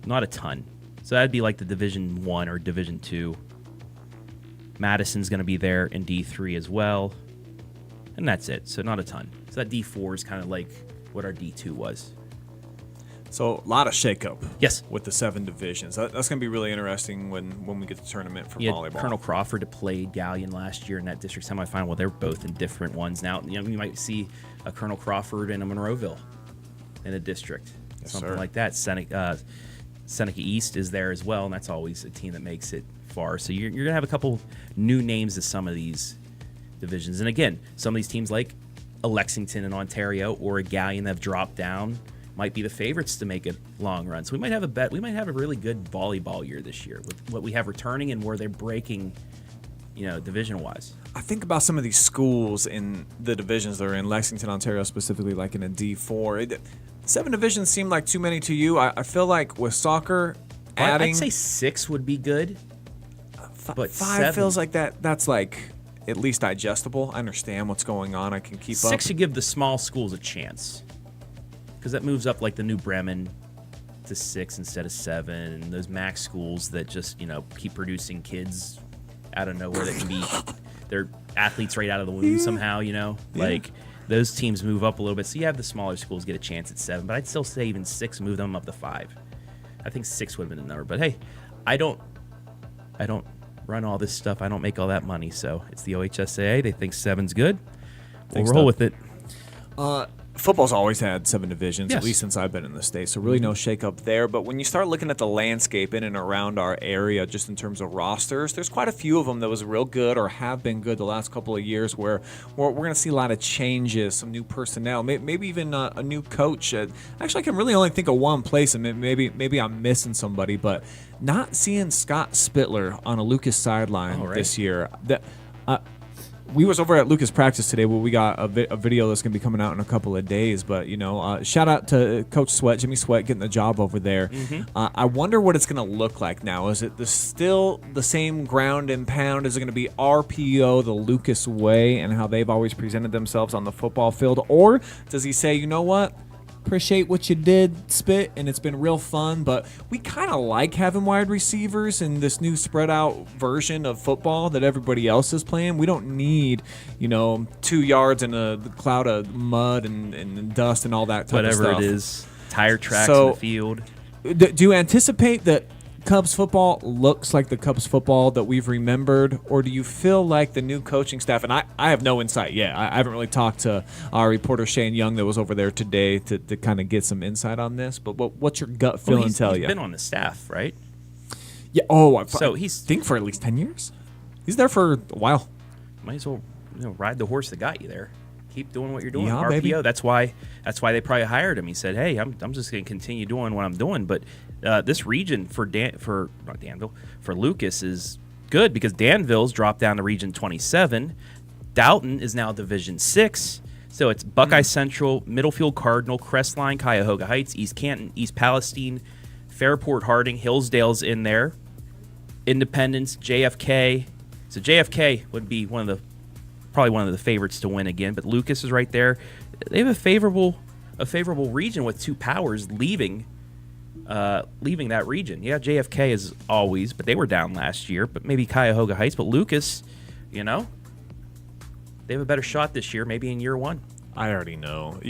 not a ton. So that'd be like the Division 1 or Division 2. Madison's going to be there in D3 as well. And that's it. So not a ton. So that D4 is kind of like what our D2 was. So a lot of shakeup. Yes. With the 7 divisions. That's going to be really interesting when we get to the tournament for volleyball. Colonel Crawford played Galleon last year in that district semifinal. Well, they're both in different ones now. You might see a Colonel Crawford and a Monroeville in a district. Yes, something sir. like that. Seneca East is there as well, and that's always a team that makes it far. So you're going to have a couple new names to some of these divisions. And again, some of these teams like a Lexington in Ontario or a Galleon that have dropped down might be the favorites to make a long run. So we might have a really good volleyball year this year with what we have returning and where they're breaking, division-wise. I think about some of these schools in the divisions that are in Lexington, Ontario, specifically like in a D4. 7 divisions seem like too many to you. I feel like with soccer, adding... I'd say 6 would be good, but 5 7 feels like that's like at least digestible. I understand what's going on. I can keep up. 6 should give the small schools a chance, because that moves up like the New Bremen to 6 instead of 7, and those max schools that just keep producing kids out of nowhere that can be they're athletes right out of the womb somehow. Like those teams move up a little bit, so you have the smaller schools get a chance at 7. But I'd still say even 6, move them up to 5. I think 6 would have been the number. But hey, I don't run all this stuff. I don't make all that money, so it's the OHSAA. They think 7's good. We'll roll with it. Football's always had 7 divisions, Yes. at least since I've been in the States, so really no shakeup there. But when you start looking at the landscape in and around our area, just in terms of rosters, there's quite a few of them that was real good or have been good the last couple of years where we're going to see a lot of changes, some new personnel, maybe even a new coach. Actually, I can really only think of one place, and maybe I'm missing somebody, but not seeing Scott Spittler on a Lucas sideline this year. We was over at Lucas practice today where we got a video that's going to be coming out in a couple of days. But, shout out to Coach Sweat, Jimmy Sweat, getting the job over there. Mm-hmm. I wonder what it's going to look like now. Is it still the same ground and pound? Is it going to be RPO the Lucas way and how they've always presented themselves on the football field? Or does he say, you know what? Appreciate what you did, Spit, and it's been real fun, but we kind of like having wide receivers in this new spread out version of football that everybody else is playing. We don't need, 2 yards in a cloud of mud and dust and all that type of stuff. Whatever it is, tire tracks in the field. Do you anticipate that Cubs football looks like the Cubs football that we've remembered, or do you feel like the new coaching staff, and I have no insight yet. I haven't really talked to our reporter Shane Young that was over there today to kind of get some insight on this, but what's your gut feeling tell you? He's been on the staff, right? Yeah. I think for at least 10 years. He's there for a while. Might as well ride the horse that got you there. Keep doing what you're doing. Yeah, RPO. baby. That's why they probably hired him. He said, "Hey, I'm just going to continue doing what I'm doing." But this region for Lucas is good because Danville's dropped down to Region 27. Dalton is now Division 6. So it's Buckeye Central, Middlefield Cardinal, Crestline, Cuyahoga Heights, East Canton, East Palestine, Fairport Harding, Hillsdale's in there, Independence, JFK. So JFK would be probably one of the favorites to win again, but Lucas is right there. They have a favorable region with 2 powers leaving that region. Yeah, JFK is always, but they were down last year, but maybe Cuyahoga Heights, but Lucas, they have a better shot this year, maybe in year 1. I already know.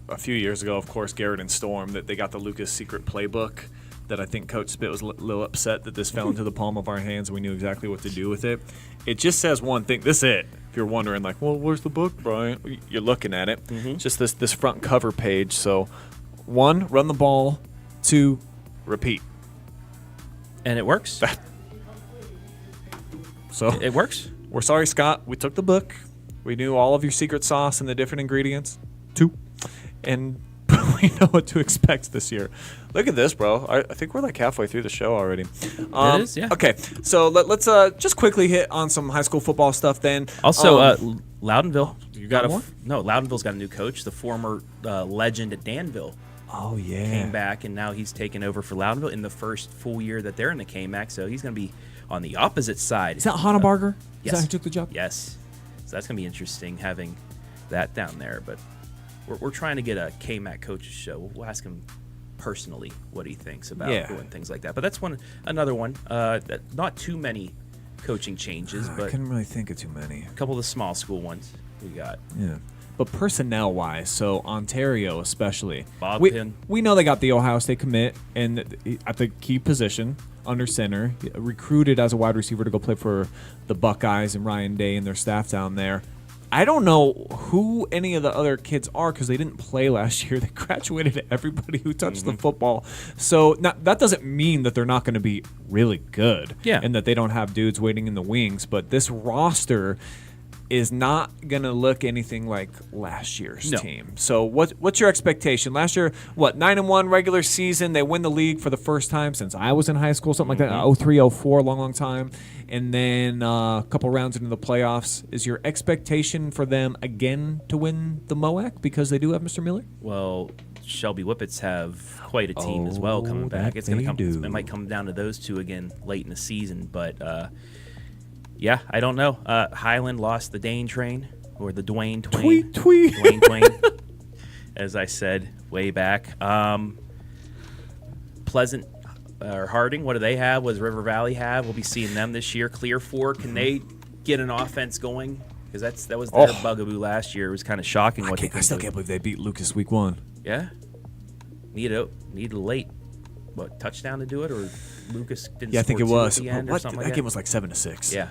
A few years ago, of course, Garrett and Storm, that they got the Lucas secret playbook that I think Coach Spit was a little upset that this fell into the palm of our hands and we knew exactly what to do with it. It just says one thing. This is it. If you're wondering, like, well, where's the book, Brian? You're looking at it. Mm-hmm. Just this front cover page. So, 1, run the ball. 2, repeat. And it works. So it works. We're sorry, Scott. We took the book. We knew all of your secret sauce and the different ingredients. 2. And really know what to expect this year. Look at this, bro. I think we're like halfway through the show already. It is, yeah. Okay, so let's just quickly hit on some high school football stuff then. Also, Loudonville. You got more? No, Loudonville's got a new coach. The former legend at Danville Oh, yeah. came back, and now he's taken over for Loudonville in the first full year that they're in the KMAC, so he's going to be on the opposite side. Is that Hannebarger? Yes. Is that who took the job? Yes. So that's going to be interesting having that down there. But we're trying to get a KMAC coaches show. We'll ask him personally what he thinks about doing things like that. But that's another one. Not too many coaching changes, I but couldn't really think of too many. a couple of the small school ones we got. Yeah. But personnel-wise, so Ontario especially, Bob we, Pinn. we know they got the Ohio State commit, and at the key position under center, recruited as a wide receiver to go play for the Buckeyes and Ryan Day and their staff down there. I don't know who any of the other kids are because they didn't play last year. They graduated everybody who touched the football. So that doesn't mean that they're not going to be really good and that they don't have dudes waiting in the wings. But this roster is not going to look anything like last year's team. So what's your expectation? Last year, 9-1 regular season. They win the league for the first time since I was in high school, something like that, 03, 04, long time. And then a couple rounds into the playoffs. Is your expectation for them again to win the MOAC because they do have Mr. Miller? Well, Shelby Whippets have quite a team as well coming back. It's going to come. It might come down to those two again late in the season, but yeah, I don't know. Highland lost the Dane train, or the Dwayne Twain. Dwayne Twain, as I said way back. Pleasant or Harding, what do they have? What does River Valley have? We'll be seeing them this year. Clear Fork, can they get an offense going? Because that was their bugaboo last year. It was kind of shocking. I still can't believe they beat Lucas week 1. Yeah, need a late touchdown to do it, or Lucas didn't. Yeah, I think it score was. at the end or something like that game was like 7-6. Yeah.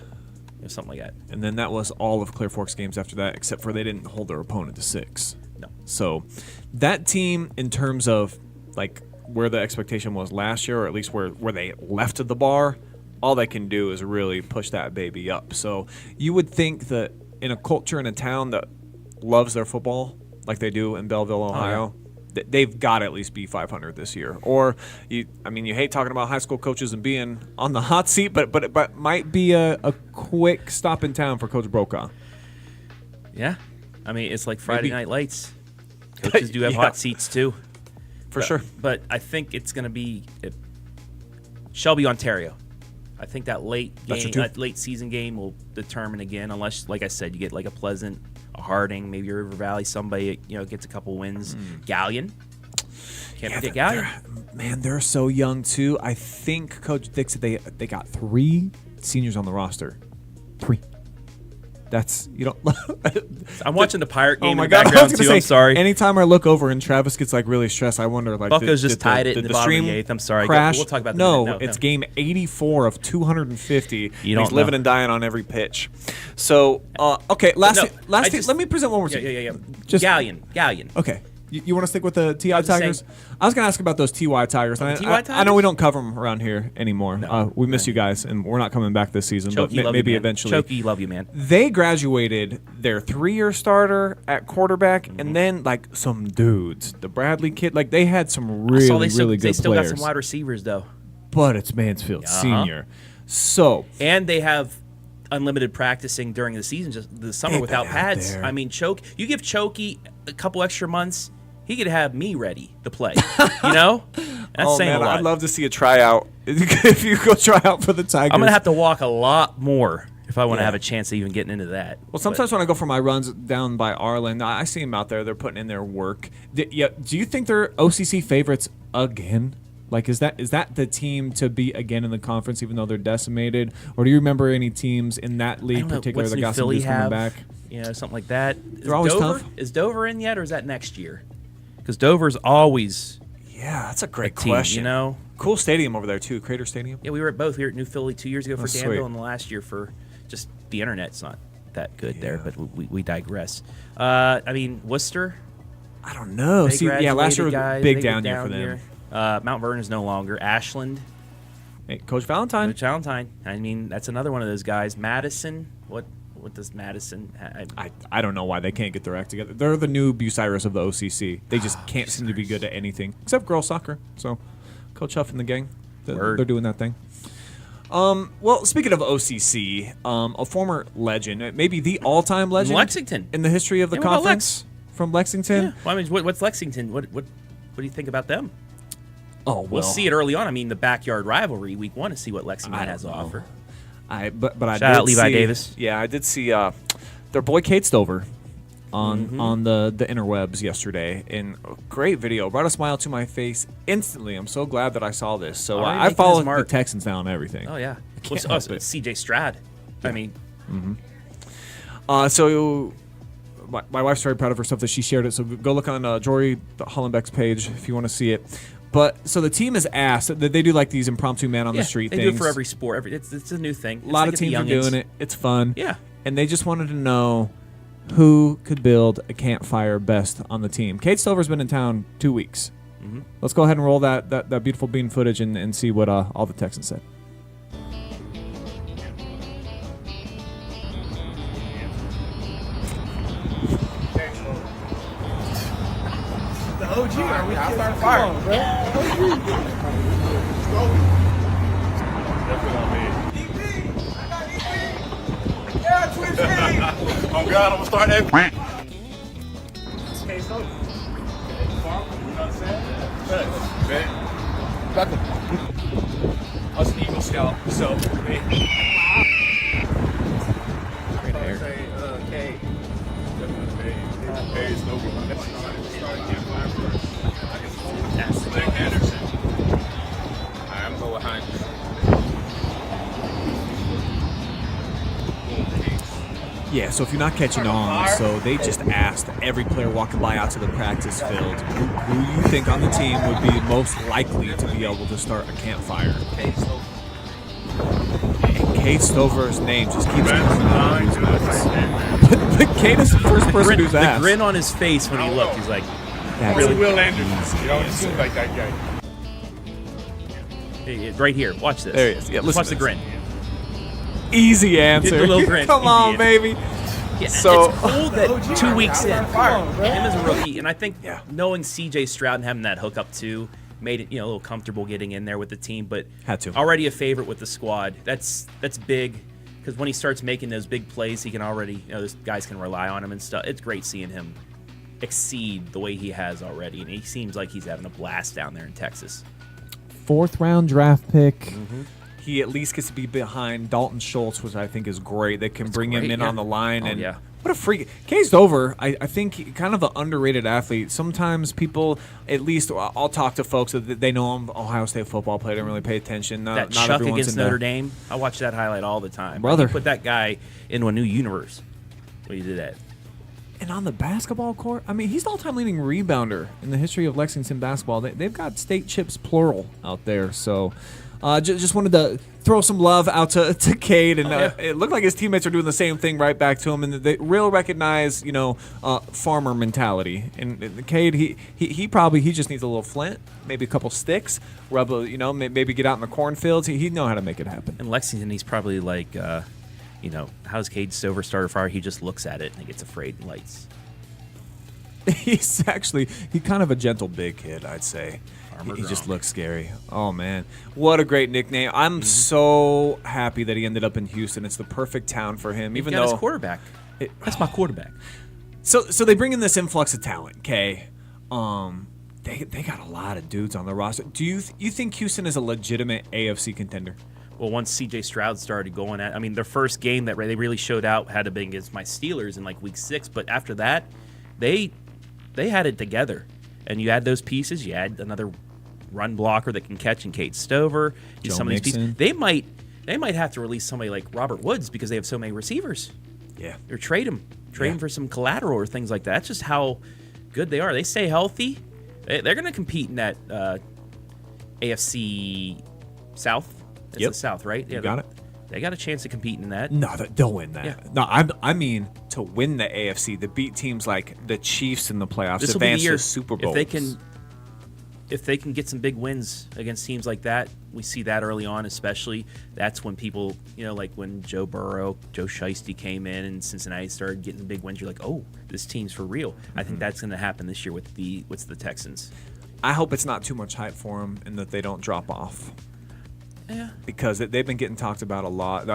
Something like that. And then that was all of Clear Fork's games after that, except for they didn't hold their opponent to 6. No. So that team, in terms of like where the expectation was last year, or at least where they left the bar, all they can do is really push that baby up. So you would think that in a culture in a town that loves their football like they do in Belleville, Ohio, they've got to at least be 500 this year. Or you hate talking about high school coaches and being on the hot seat, but it might be a quick stop in town for Coach Brokaw. Yeah, I mean it's like Friday Night Lights. Coaches do have hot seats too, for sure. But I think it's going to be Shelby, Ontario. I think that late season game will determine again, unless, like I said, you get like a Pleasant, a Harding, maybe a River Valley, somebody gets a couple wins. Galleon, can't forget Galleon. Man, they're so young too. I think Coach Dick said they got 3 seniors on the roster. 3. That's I'm watching the Pirate game. Oh my in the God! background I was gonna too. say, I'm sorry. Anytime I look over and Travis gets like really stressed, I wonder like Bucco's just tied it in the bottom of the 8th. I'm sorry. Crash. We'll talk about that. No, it's game 84 of 250. He's living and dying on every pitch. So okay, last let me present one more team. Yeah. Just Galleon. Okay. You want to stick with the TI Tigers? I was going to ask about those TY Tigers. I know we don't cover them around here anymore. No. We miss you guys, and we're not coming back this season, Chokey, but maybe eventually. Chokey, love you, man. They graduated their 3-year starter at quarterback, and then like some dudes, the Bradley kid, like they had some really good players. They still got some wide receivers, though. But it's Mansfield Senior. So and they have unlimited practicing during the season, just the summer without pads. I mean, you give Chokey a couple extra months, he could have me ready to play. That's saying a lot. I'd love to see a tryout. If you go try out for the Tigers, I'm gonna have to walk a lot more if I want to have a chance of even getting into that. Well, sometimes when I go for my runs down by Arlen, I see them out there. They're putting in their work. Do you think they're OCC favorites again? Like, is that the team to beat again in the conference, even though they're decimated? Or do you remember any teams in that league, particularly that got some dudes coming back? Something like that. They're always tough. Is Dover in yet, or is that next year? Because Dover's always that's a great team, question. Cool stadium over there too, Crater Stadium. Yeah, we were at both. We were at New Philly 2 years ago for Danville, sweet. and the last year for just the internet's not that good there. But we digress. Worcester. I don't know. Last year was a big down year for them. Mount Vernon is no longer. Ashland. Hey, Coach Valentine. I mean, that's another one of those guys. Madison. What What does Madison? I don't know why they can't get their act together. They're the new Bucyrus of the OCC. They just can't seem to be good at anything except girls soccer. So, Coach Huff and the gang, they're doing that thing. Well, speaking of OCC, a former legend, maybe the all-time legend, Lexington, in the history of the conference, from Lexington. Yeah. Well, I mean, what's Lexington? What do you think about them? Oh, we'll see it early on. I mean, the backyard rivalry, week 1, to see what Lexington has to offer. But I Shout did out Levi see, Davis. Yeah, I did see their boy Kate Stover on the interwebs yesterday, in a great video. Brought a smile to my face instantly. I'm so glad that I saw this. So I follow the Texans now and everything. Oh yeah, it's CJ Stroud. Yeah. I mean, so my wife's very proud of her stuff that she shared it. So go look on Jory Hollenbeck's page if you want to see it. But so the team is asked that they do like these impromptu man on the street things. They do it for every sport. It's a new thing. A lot of teams are doing it. It's fun. Yeah. And they just wanted to know who could build a campfire best on the team. Kate Stover's been in town 2 weeks. Let's go ahead and roll that beautiful bean footage and see what all the Texans said. OG, are we outside fire? Oh God, I'm gonna start that. I was an Eagle Scout, so Great hair. Anderson. I'm going behind you. Yeah, so if you're not catching on, so they just asked every player walking by out to the practice field who you think on the team would be most likely to be able to start a campfire. And Kate Stover's name just keeps coming out. But Kate is the first person who's asked. The grin on his face when he looked, he's like, Really, Will Anderson. You know, it seems like that guy. right here, watch this. There he is. Yeah, Just listen watch to the this. grin. Easy answer. Get the little grin. Come Easy on, answer. baby. Yeah, So- it's cool that 2 weeks in, him as a rookie, and I think Yeah. knowing CJ Stroud and having that hookup too made it a little comfortable getting in there with the team. But Had to. already a favorite with the squad. That's big because when he starts making those big plays, he can already those guys can rely on him and stuff. It's great seeing him exceed the way he has already, and he seems like he's having a blast down there in Texas. 4th round draft pick. He at least gets to be behind Dalton Schultz, which I think is great. They can bring him great, in yeah. on the line. Oh, And yeah. what a freak. Kate Stover, I think, kind of an underrated athlete. Sometimes people, at least I'll talk to folks that they know I'm Ohio State football player, don't really pay attention. That Not chuck everyone's against into- Notre Dame, I watch that highlight all the time. Brother. He put that guy into a new universe when he did that. And on the basketball court, I mean, he's the all-time leading rebounder in the history of Lexington basketball. They've got state chips plural out there. So just wanted to throw some love out to Cade. And it looked like his teammates are doing the same thing right back to him. And they real recognize, farmer mentality. And Cade, he probably just needs a little flint, maybe a couple sticks, rub maybe get out in the cornfields. He'd know how to make it happen. In Lexington, he's probably like, how's Cade Stover start a fire? He just looks at it and he gets afraid and lights. He's kind of a gentle big kid, I'd say. He just Gronk. looks scary. Oh, man. What a great nickname. I'm so happy that he ended up in Houston. It's the perfect town for him. Even Even got though his quarterback. That's my quarterback. So they bring in this influx of talent, okay? They got a lot of dudes on the roster. Do you think Houston is a legitimate AFC contender? Well, once C.J. Stroud started going their first game that they really showed out had to be against my Steelers in like week 6. But after that, they had it together. And you add those pieces. You add another run blocker that can catch in Kate Stover. Some of these pieces. They might have to release somebody like Robert Woods because they have so many receivers. Yeah. Or trade him for some collateral or things like that. That's just how good they are. They stay healthy. They're going to compete in that AFC South. It's the South, right? Yeah, You got it. They got a chance of competing in that. No, they'll win that. Yeah. No, I mean to win the AFC, to beat teams like the Chiefs in the playoffs, This will be the advance year to Super Bowl. if they can get some big wins against teams like that we see that early on, especially. That's when people, like when Joe Burrow, Joe Shiesty came in and Cincinnati started getting the big wins. You're like, oh, this team's for real. I think that's going to happen this year with the Texans. I hope it's not too much hype for them and that they don't drop off. Yeah. Because they've been getting talked about a lot.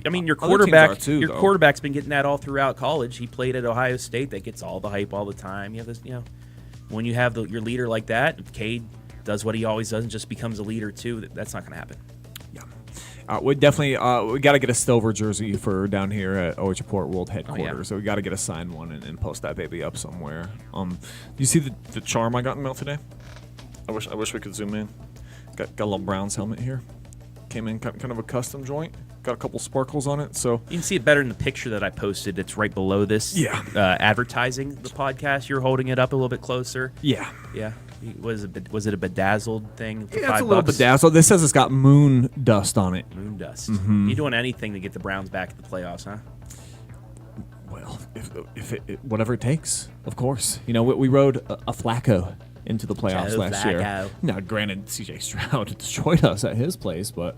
I mean, your Other teams are too, your though. quarterback's been getting that all throughout college. He played at Ohio State. That gets all the hype all the time. You have this, when you have your leader like that, if Cade does what he always does and just becomes a leader too, that's not going to happen. Yeah. We definitely we got to get a silver jersey for down here at OH Report World headquarters. So we got to get a signed one and post that baby up somewhere. You see the charm I got in the mail today? I wish we could zoom in. Got a little Browns helmet here. Came in kind of a custom joint. Got a couple sparkles on it. So you can see it better in the picture that I posted. It's right below this. Yeah. Advertising the podcast. You're holding it up a little bit closer. Yeah. Was it a bedazzled thing? For Yeah, it's $5? a little bedazzled. This says it's got moon dust on it. Moon dust. Mm-hmm. You doing anything to get the Browns back at the playoffs, huh? Well, if it whatever it takes, of course. We rode a Flacco into the playoffs Joe last Flacco. year. Now, granted, C.J. Stroud destroyed us at his place, but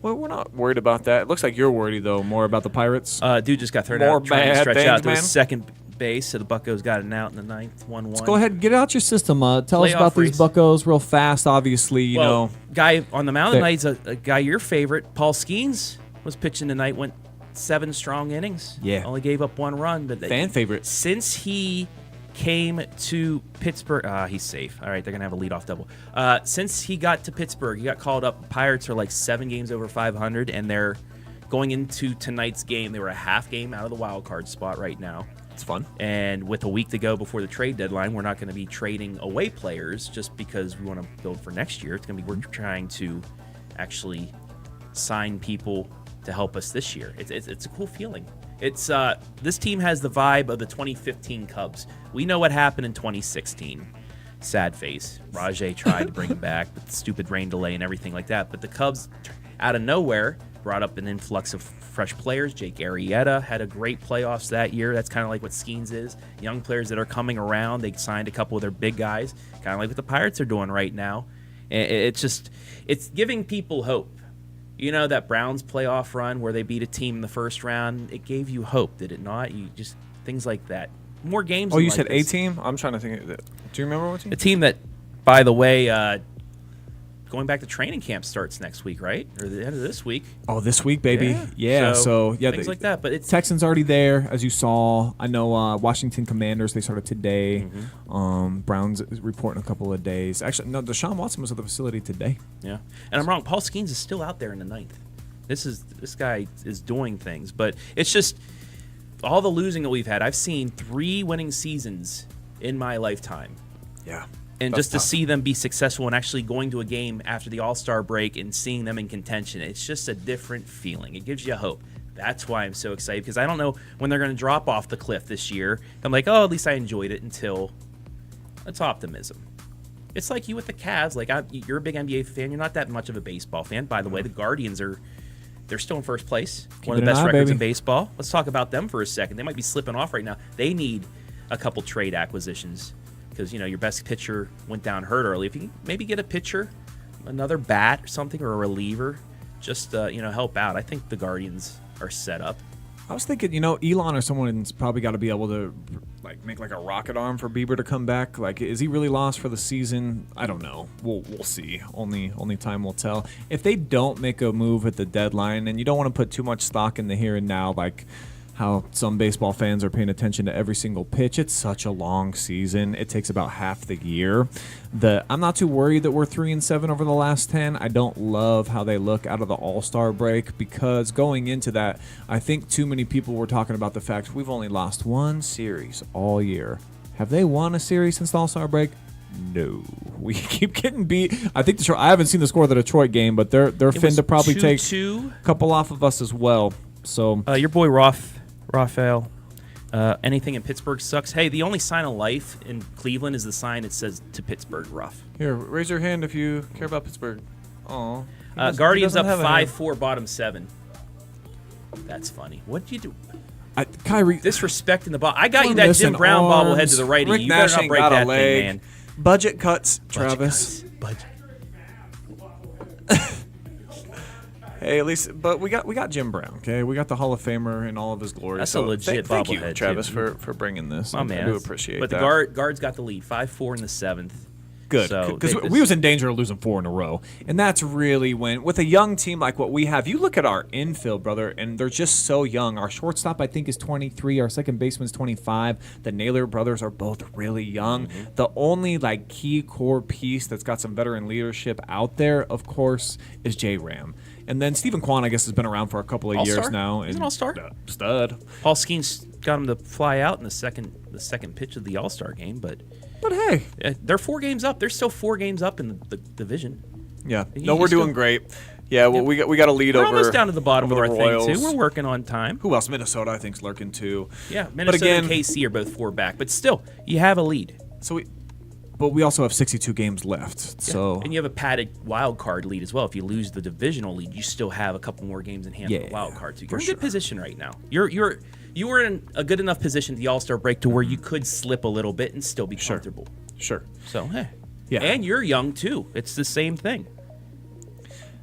we're not worried about that. It looks like you're worried, though, more about the Pirates. Dude just got thrown More out trying to bad stretch things, out to man. his second base, so the Buccos got it out in the ninth, 1-1. Let's go ahead and get it out your system. Tell us Playoff about race. these Buccos real fast. Obviously, Guy on the mound They- tonight's a guy your favorite, Paul Skeens, was pitching tonight, went 7 strong innings. Yeah. Only gave up 1 run. But fan favorite. Since he came to Pittsburgh, he's safe. All right, they're going to have a leadoff double. Since he got to Pittsburgh, he got called up. Pirates are like 7 games over 500, and they're going into tonight's game. They were a half game out of the wild card spot right now. It's fun. And with a week to go before the trade deadline, we're not going to be trading away players just because we want to build for next year. It's going to be we're trying to actually sign people to help us this year. It's a cool feeling. It's this team has the vibe of the 2015 Cubs. We know what happened in 2016. Sad face. Rajay tried to bring him back with the stupid rain delay and everything like that. But the Cubs, out of nowhere, brought up an influx of fresh players. Jake Arrieta had a great playoffs that year. That's kind of like what Skeens is. Young players that are coming around. They signed a couple of their big guys, kind of like what the Pirates are doing right now. It's giving people hope. That Browns playoff run where they beat a team in the first round, it gave you hope, did it not? You just things like that. More games. Oh, you like said this. A team? I'm trying to think. Do you remember what team? A team that, by the way, going back to training camp starts next week, right? Or the end of this week. Oh, this week, baby. Yeah. So things like that. But it's Texans already there, as you saw. I know Washington Commanders, they started today. Mm-hmm. Browns is reporting a couple of days. Actually, no, Deshaun Watson was at the facility today. Yeah. And I'm wrong. Paul Skeens is still out there in the ninth. This guy is doing things. But it's just all the losing that we've had. I've seen 3 winning seasons in my lifetime. Yeah. And That's just to tough. see them be successful and actually going to a game after the All-Star break and seeing them in contention, it's just a different feeling. It gives you hope. That's why I'm so excited, because I don't know when they're going to drop off the cliff this year. I'm like, oh, at least I enjoyed it until it's optimism. It's like you with the Cavs. Like, you're a big NBA fan. You're not that much of a baseball fan. By the way, the Guardians they're still in first place. One of the Keeping an best eye, records baby. in baseball. Let's talk about them for a second. They might be slipping off right now. They need a couple trade acquisitions. Because, your best pitcher went down hurt early. If you can maybe get a pitcher, another bat or something, or a reliever, just, help out. I think the Guardians are set up. I was thinking, Elon or someone's probably got to be able to make a rocket arm for Bieber to come back. Like, is he really lost for the season? I don't know. We'll see. Only time will tell. If they don't make a move at the deadline, and you don't want to put too much stock in the here and now, like how some baseball fans are paying attention to every single pitch. It's such a long season. It takes about half the year. I'm not too worried that we're 3-7 over the last 10. I don't love how they look out of the All-Star break, because going into that, I think too many people were talking about the fact we've only lost 1 series all year. Have they won a series since the All-Star break? No. We keep getting beat. I think I haven't seen the score of the Detroit game, but they're fin to probably take a couple off of us as well. So your boy Raphael, anything in Pittsburgh sucks. Hey, the only sign of life in Cleveland is the sign that says "To Pittsburgh, rough." here, raise your hand if you care about Pittsburgh. Oh, Guardians up 5-4, bottom 7. That's funny. What'd you do? Kyrie, Disrespecting the ball. I got you that Jim Brown bobblehead to the righty. Rick You better Nash not ain't break got a that leg. thing, man. Budget cuts, Travis. Budget. Hey, at least, but we got Jim Brown. Okay, we got the Hall of Famer in all of his glory. That's so a legit thank you, bobblehead, Travis, too. for bringing this. My man. I do appreciate but that. But the guards got the lead, 5-4 in the 7th. Good, So because we was in danger of losing 4 in a row, and that's really when, with a young team like what we have, you look at our infield, brother, and they're just so young. Our shortstop, I think, is 23. Our second baseman's 25. The Naylor brothers are both really young. The only like key core piece that's got some veteran leadership out there, of course, is J Ram. And then Stephen Kwan, I guess, has been around for a couple of years All-star? now. He's an and all-star. Stud. Paul Skeens got him to fly out in the second pitch of the All-Star game, but hey. they're 4 games up. They're still 4 games up in the division. Yeah. He- No, we're he's still- doing great. Yeah, well, we got a lead We're over. almost down to the bottom of over our the thing, Royals. too. We're working on time. Who else? Minnesota, I think, is lurking too. Yeah, But Minnesota again, and KC are both 4 back, but still, you have a lead. But we also have 62 games left. So And you have a padded wild card lead as well. If you lose the divisional lead, you still have a couple more games in hand for the wild card. So you're in a good position right now. You were in a good enough position at the All-Star break to where you could slip a little bit and still be comfortable. Sure. So, hey. Yeah. And you're young, too. It's the same thing.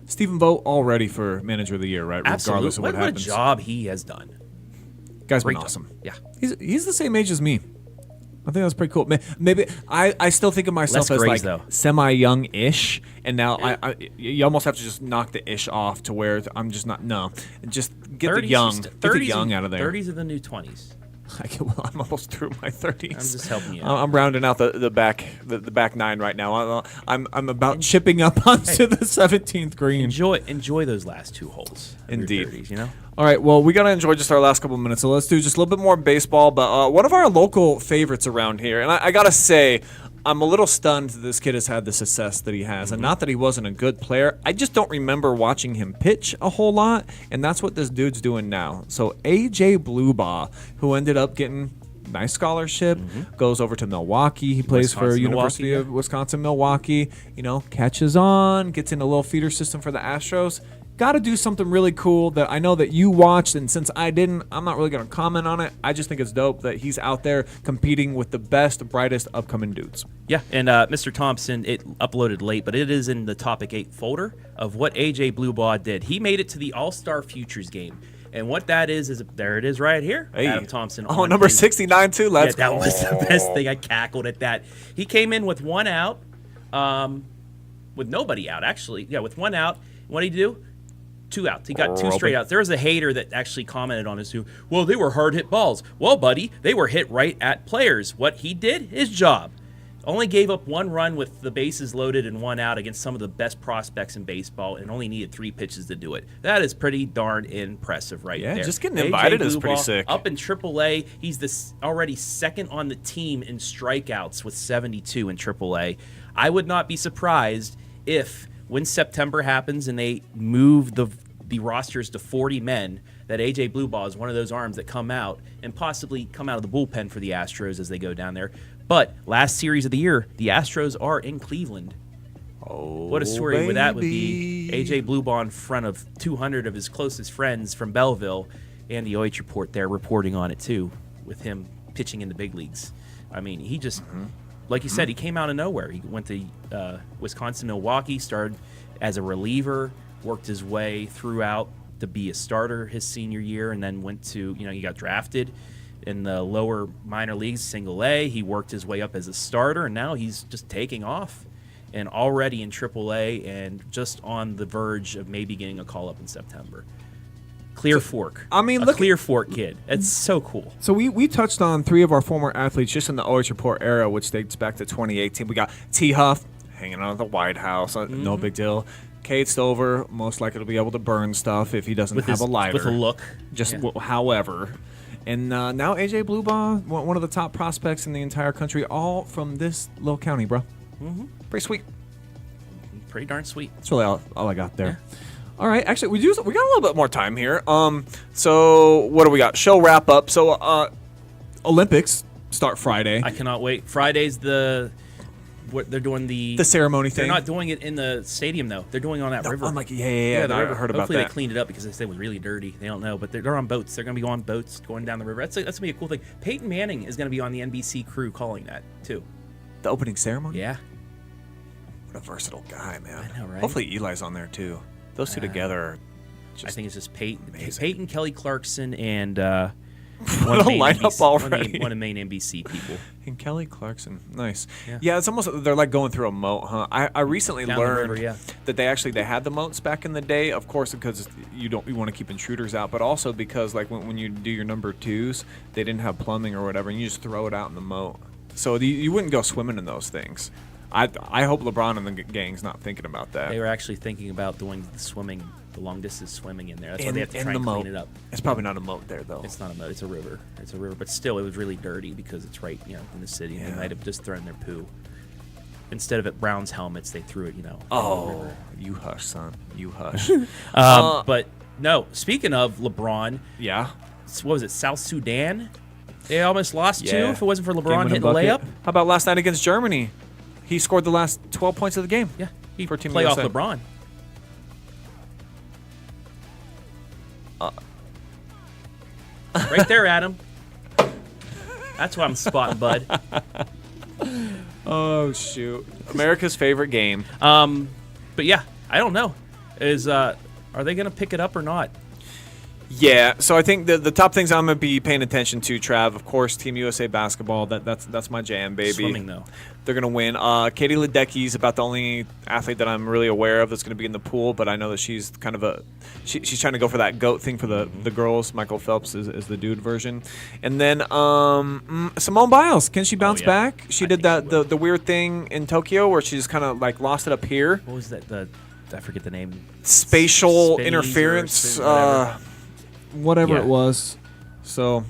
Stephen Vogt all ready for Manager of the Year, right? Absolutely. Regardless of what What a happens. job he has done. Guy's been Great job. awesome. Yeah. He's the same age as me. I think that's pretty cool. Maybe I still think of myself Less as grays, like though. semi-young-ish, and now you almost have to just knock the ish off to where I'm just not. No, just get the 30s young, is- get the young out of there. 30s are the new 20s. Well, I'm almost through my 30s. I'm just helping you out. I'm rounding out the back 9 right now. I'm about chipping up onto the 17th green. Enjoy those last 2 holes. of your Indeed. 30s, you know? All right, well, we got to enjoy just our last couple minutes, so let's do just a little bit more baseball. But one of our local favorites around here, and I got to say, I'm a little stunned that this kid has had the success that he has. And not that he wasn't a good player, I just don't remember watching him pitch a whole lot, and that's what this dude's doing now. So A.J. Bluebaugh, who ended up getting nice scholarship, goes over to Milwaukee. He plays for Wisconsin, University Milwaukee, of Wisconsin-Milwaukee. You know, catches on, gets in a little feeder system for the Astros. Got to do something really cool that I know that you watched, and since I didn't, I'm not really going to comment on it. I just think it's dope that he's out there competing with the best, brightest upcoming dudes. Yeah, and Mr. Thompson, it uploaded late, but it is in the Topic 8 folder of what A.J. Bluebaugh did. He made it to the All-Star Futures game. And what that is there it is right here. Hey. Adam Thompson. Oh, on number his- 69 too. Let's Yeah, that go. was the best thing. I cackled at that. He came in with 1 out, with nobody out, actually. Yeah, with 1 out. What did he do? 2 outs. He got 2 straight outs. There was a hater that actually commented on his too. Well, they were hard hit balls. Well, buddy, they were hit right at players. What he did, his job. Only gave up 1 run with the bases loaded and 1 out against some of the best prospects in baseball, and only needed 3 pitches to do it. That is pretty darn impressive right there. Yeah, just getting A.J. invited is pretty Bluebaugh sick. Up in AAA, he's already second on the team in strikeouts with 72 in AAA. I would not be surprised if, when September happens and they move the rosters to 40 men, that A.J. Bluebaugh is one of those arms that come out and possibly come out of the bullpen for the Astros as they go down there. But last series of the year, the Astros are in Cleveland. Oh, What a story would that would be. baby. A.J. Bluebaugh in front of 200 of his closest friends from Belleville, and the OH report there reporting on it too, with him pitching in the big leagues. I mean, he just, like you said, he came out of nowhere. He went to Wisconsin, Milwaukee, started as a reliever, worked his way throughout to be a starter his senior year, and then went to, he got drafted in the lower minor leagues, single A. He worked his way up as a starter, and now he's just taking off and already in AAA and just on the verge of maybe getting a call up in September. Clear Fork. I mean, a look Clear Fork kid. It's so cool. So we touched on 3 of our former athletes just in the OH Report era, which dates back to 2018. We got T. Huff hanging out at the White House. No big deal. Cade Stover, most likely to be able to burn stuff if he doesn't have a lighter. With a look. Just Yeah. However. And now A.J. Bluebaugh, one of the top prospects in the entire country, all from this little county, bro. Pretty sweet. Pretty darn sweet. That's really all I got there. All right, actually, we got a little bit more time here. So what do we got? Show wrap up. So Olympics start Friday. I cannot wait. Friday's what they're doing the ceremony They're thing. not doing it in the stadium though. They're doing it on that river. I'm like, yeah. the I river. heard about Hopefully that. they cleaned it up because they said it was really dirty. They don't know, but they're on boats. They're going to be on boats going down the river. That's gonna be a cool thing. Peyton Manning is going to be on the NBC crew calling that too. The opening ceremony. Yeah. What a versatile guy, man. I know, right? Hopefully Eli's on there too. Those two together are I think it's just Peyton, Kelly Clarkson, and what a lineup already. One of the main NBC people. And Kelly Clarkson, nice. Yeah, it's almost they're like going through a moat, huh? I recently Down the learned river, yeah. that they had the moats back in the day. Of course, because you want to keep intruders out, but also because like when you do your number 2s, they didn't have plumbing or whatever, and you just throw it out in the moat. So you wouldn't go swimming in those things. I hope LeBron and the gang's not thinking about that. They were actually thinking about doing the long distance swimming in there. That's why they have to try and clean it up. It's probably not a moat there, though. It's not a moat. It's a river. But still, it was really dirty because it's right, in the city. Yeah. They might have just thrown their poo. Instead of at Brown's helmets, they threw it, in the river. You hush, son. You hush. But no. Speaking of LeBron, yeah. What was it? South Sudan. They almost lost 2 if it wasn't for LeBron Game-winning hitting a bucket. layup. How about last night against Germany? He scored the last 12 points of the game. Yeah, he for Team playoff USA. LeBron. Right there, Adam. That's what I'm spotting, bud. Oh shoot! America's favorite game. But yeah, I don't know. Are they gonna pick it up or not? Yeah, so I think the top things I'm gonna be paying attention to, Trav. Of course, Team USA basketball. That's my jam, baby. Swimming though. They're gonna win. Katie Ledecky's about the only athlete that I'm really aware of that's gonna be in the pool, but I know that she's kind of she's trying to go for that GOAT thing for the girls. Michael Phelps is the dude version, and then Simone Biles. Can she bounce back? She did that the weird thing in Tokyo where she just kind of like lost it up here. What was that? I forget the name. Spatial Spinnies interference. Whatever it was. So,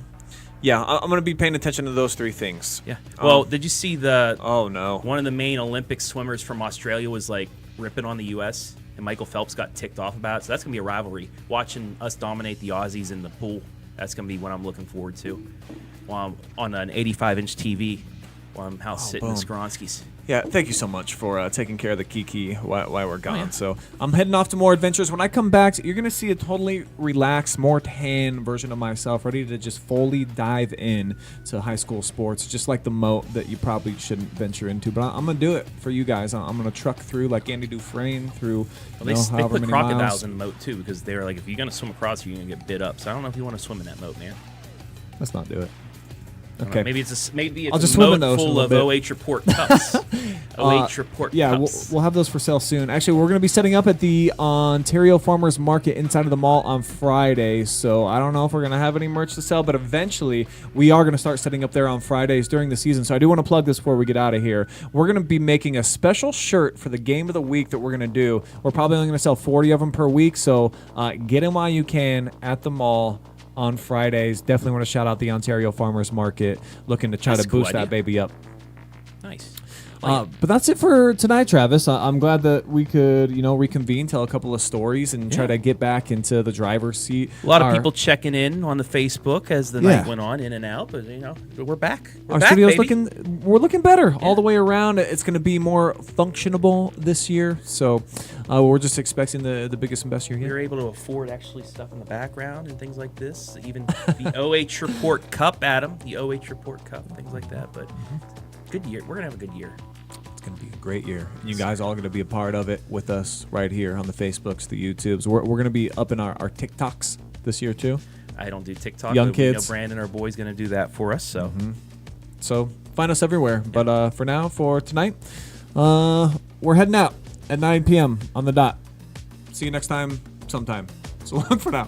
yeah, I'm going to be paying attention to those 3 things. Yeah. Well, did you see Oh, no. One of the main Olympic swimmers from Australia was, like, ripping on the U.S., and Michael Phelps got ticked off about it. So that's going to be a rivalry. Watching us dominate the Aussies in the pool, that's going to be what I'm looking forward to. While I'm on an 85-inch TV while I'm house sitting in the Skronskis. Yeah, thank you so much for taking care of the Kiki while we're gone. So I'm heading off to more adventures. When I come back, you're going to see a totally relaxed, more tan version of myself, ready to just fully dive in to high school sports, just like the moat that you probably shouldn't venture into. But I'm going to do it for you guys. I'm going to truck through like Andy Dufresne through they however put many crocodiles miles. in the moat, too, because they're like, if you're going to swim across, you're going to get bit up. So I don't know if you want to swim in that moat, man. Let's not do it. Okay. Maybe it's I'll just a swim in moat those full a of little bit. OH Report cups. OH Report Yeah, cups. we'll have those for sale soon. Actually, we're going to be setting up at the Ontario Farmers Market inside of the mall on Friday. So I don't know if we're going to have any merch to sell, but eventually we are going to start setting up there on Fridays during the season. So I do want to plug this before we get out of here. We're going to be making a special shirt for the game of the week that we're going to do. We're probably only going to sell 40 of them per week. So get them while you can at the mall on Fridays. Definitely want to shout out the Ontario Farmers Market, looking to try to boost that baby up. Nice. But that's it for tonight, Travis. I'm glad that we could, reconvene, tell a couple of stories, and try to get back into the driver's seat. A lot of people checking in on the Facebook as the night went on, in and out. But we're back. Our studio's we're looking better all the way around. It's going to be more functionable this year. So we're just expecting the biggest and best year yet. We were able to afford actually stuff in the background and things like this. Even the OH Report Cup, Adam. The OH Report Cup, things like that. But good year. We're going to have a good year. It's going to be a great year. And you guys all going to be a part of it with us right here on the Facebooks, the YouTubes. We're going to be up in our TikToks this year, too. I don't do TikTok. Young but kids. We know Brandon, our boy's going to do that for us. So, So find us everywhere. But for now, for tonight, we're heading out at 9 p.m. on the dot. See you next time sometime. So long for now.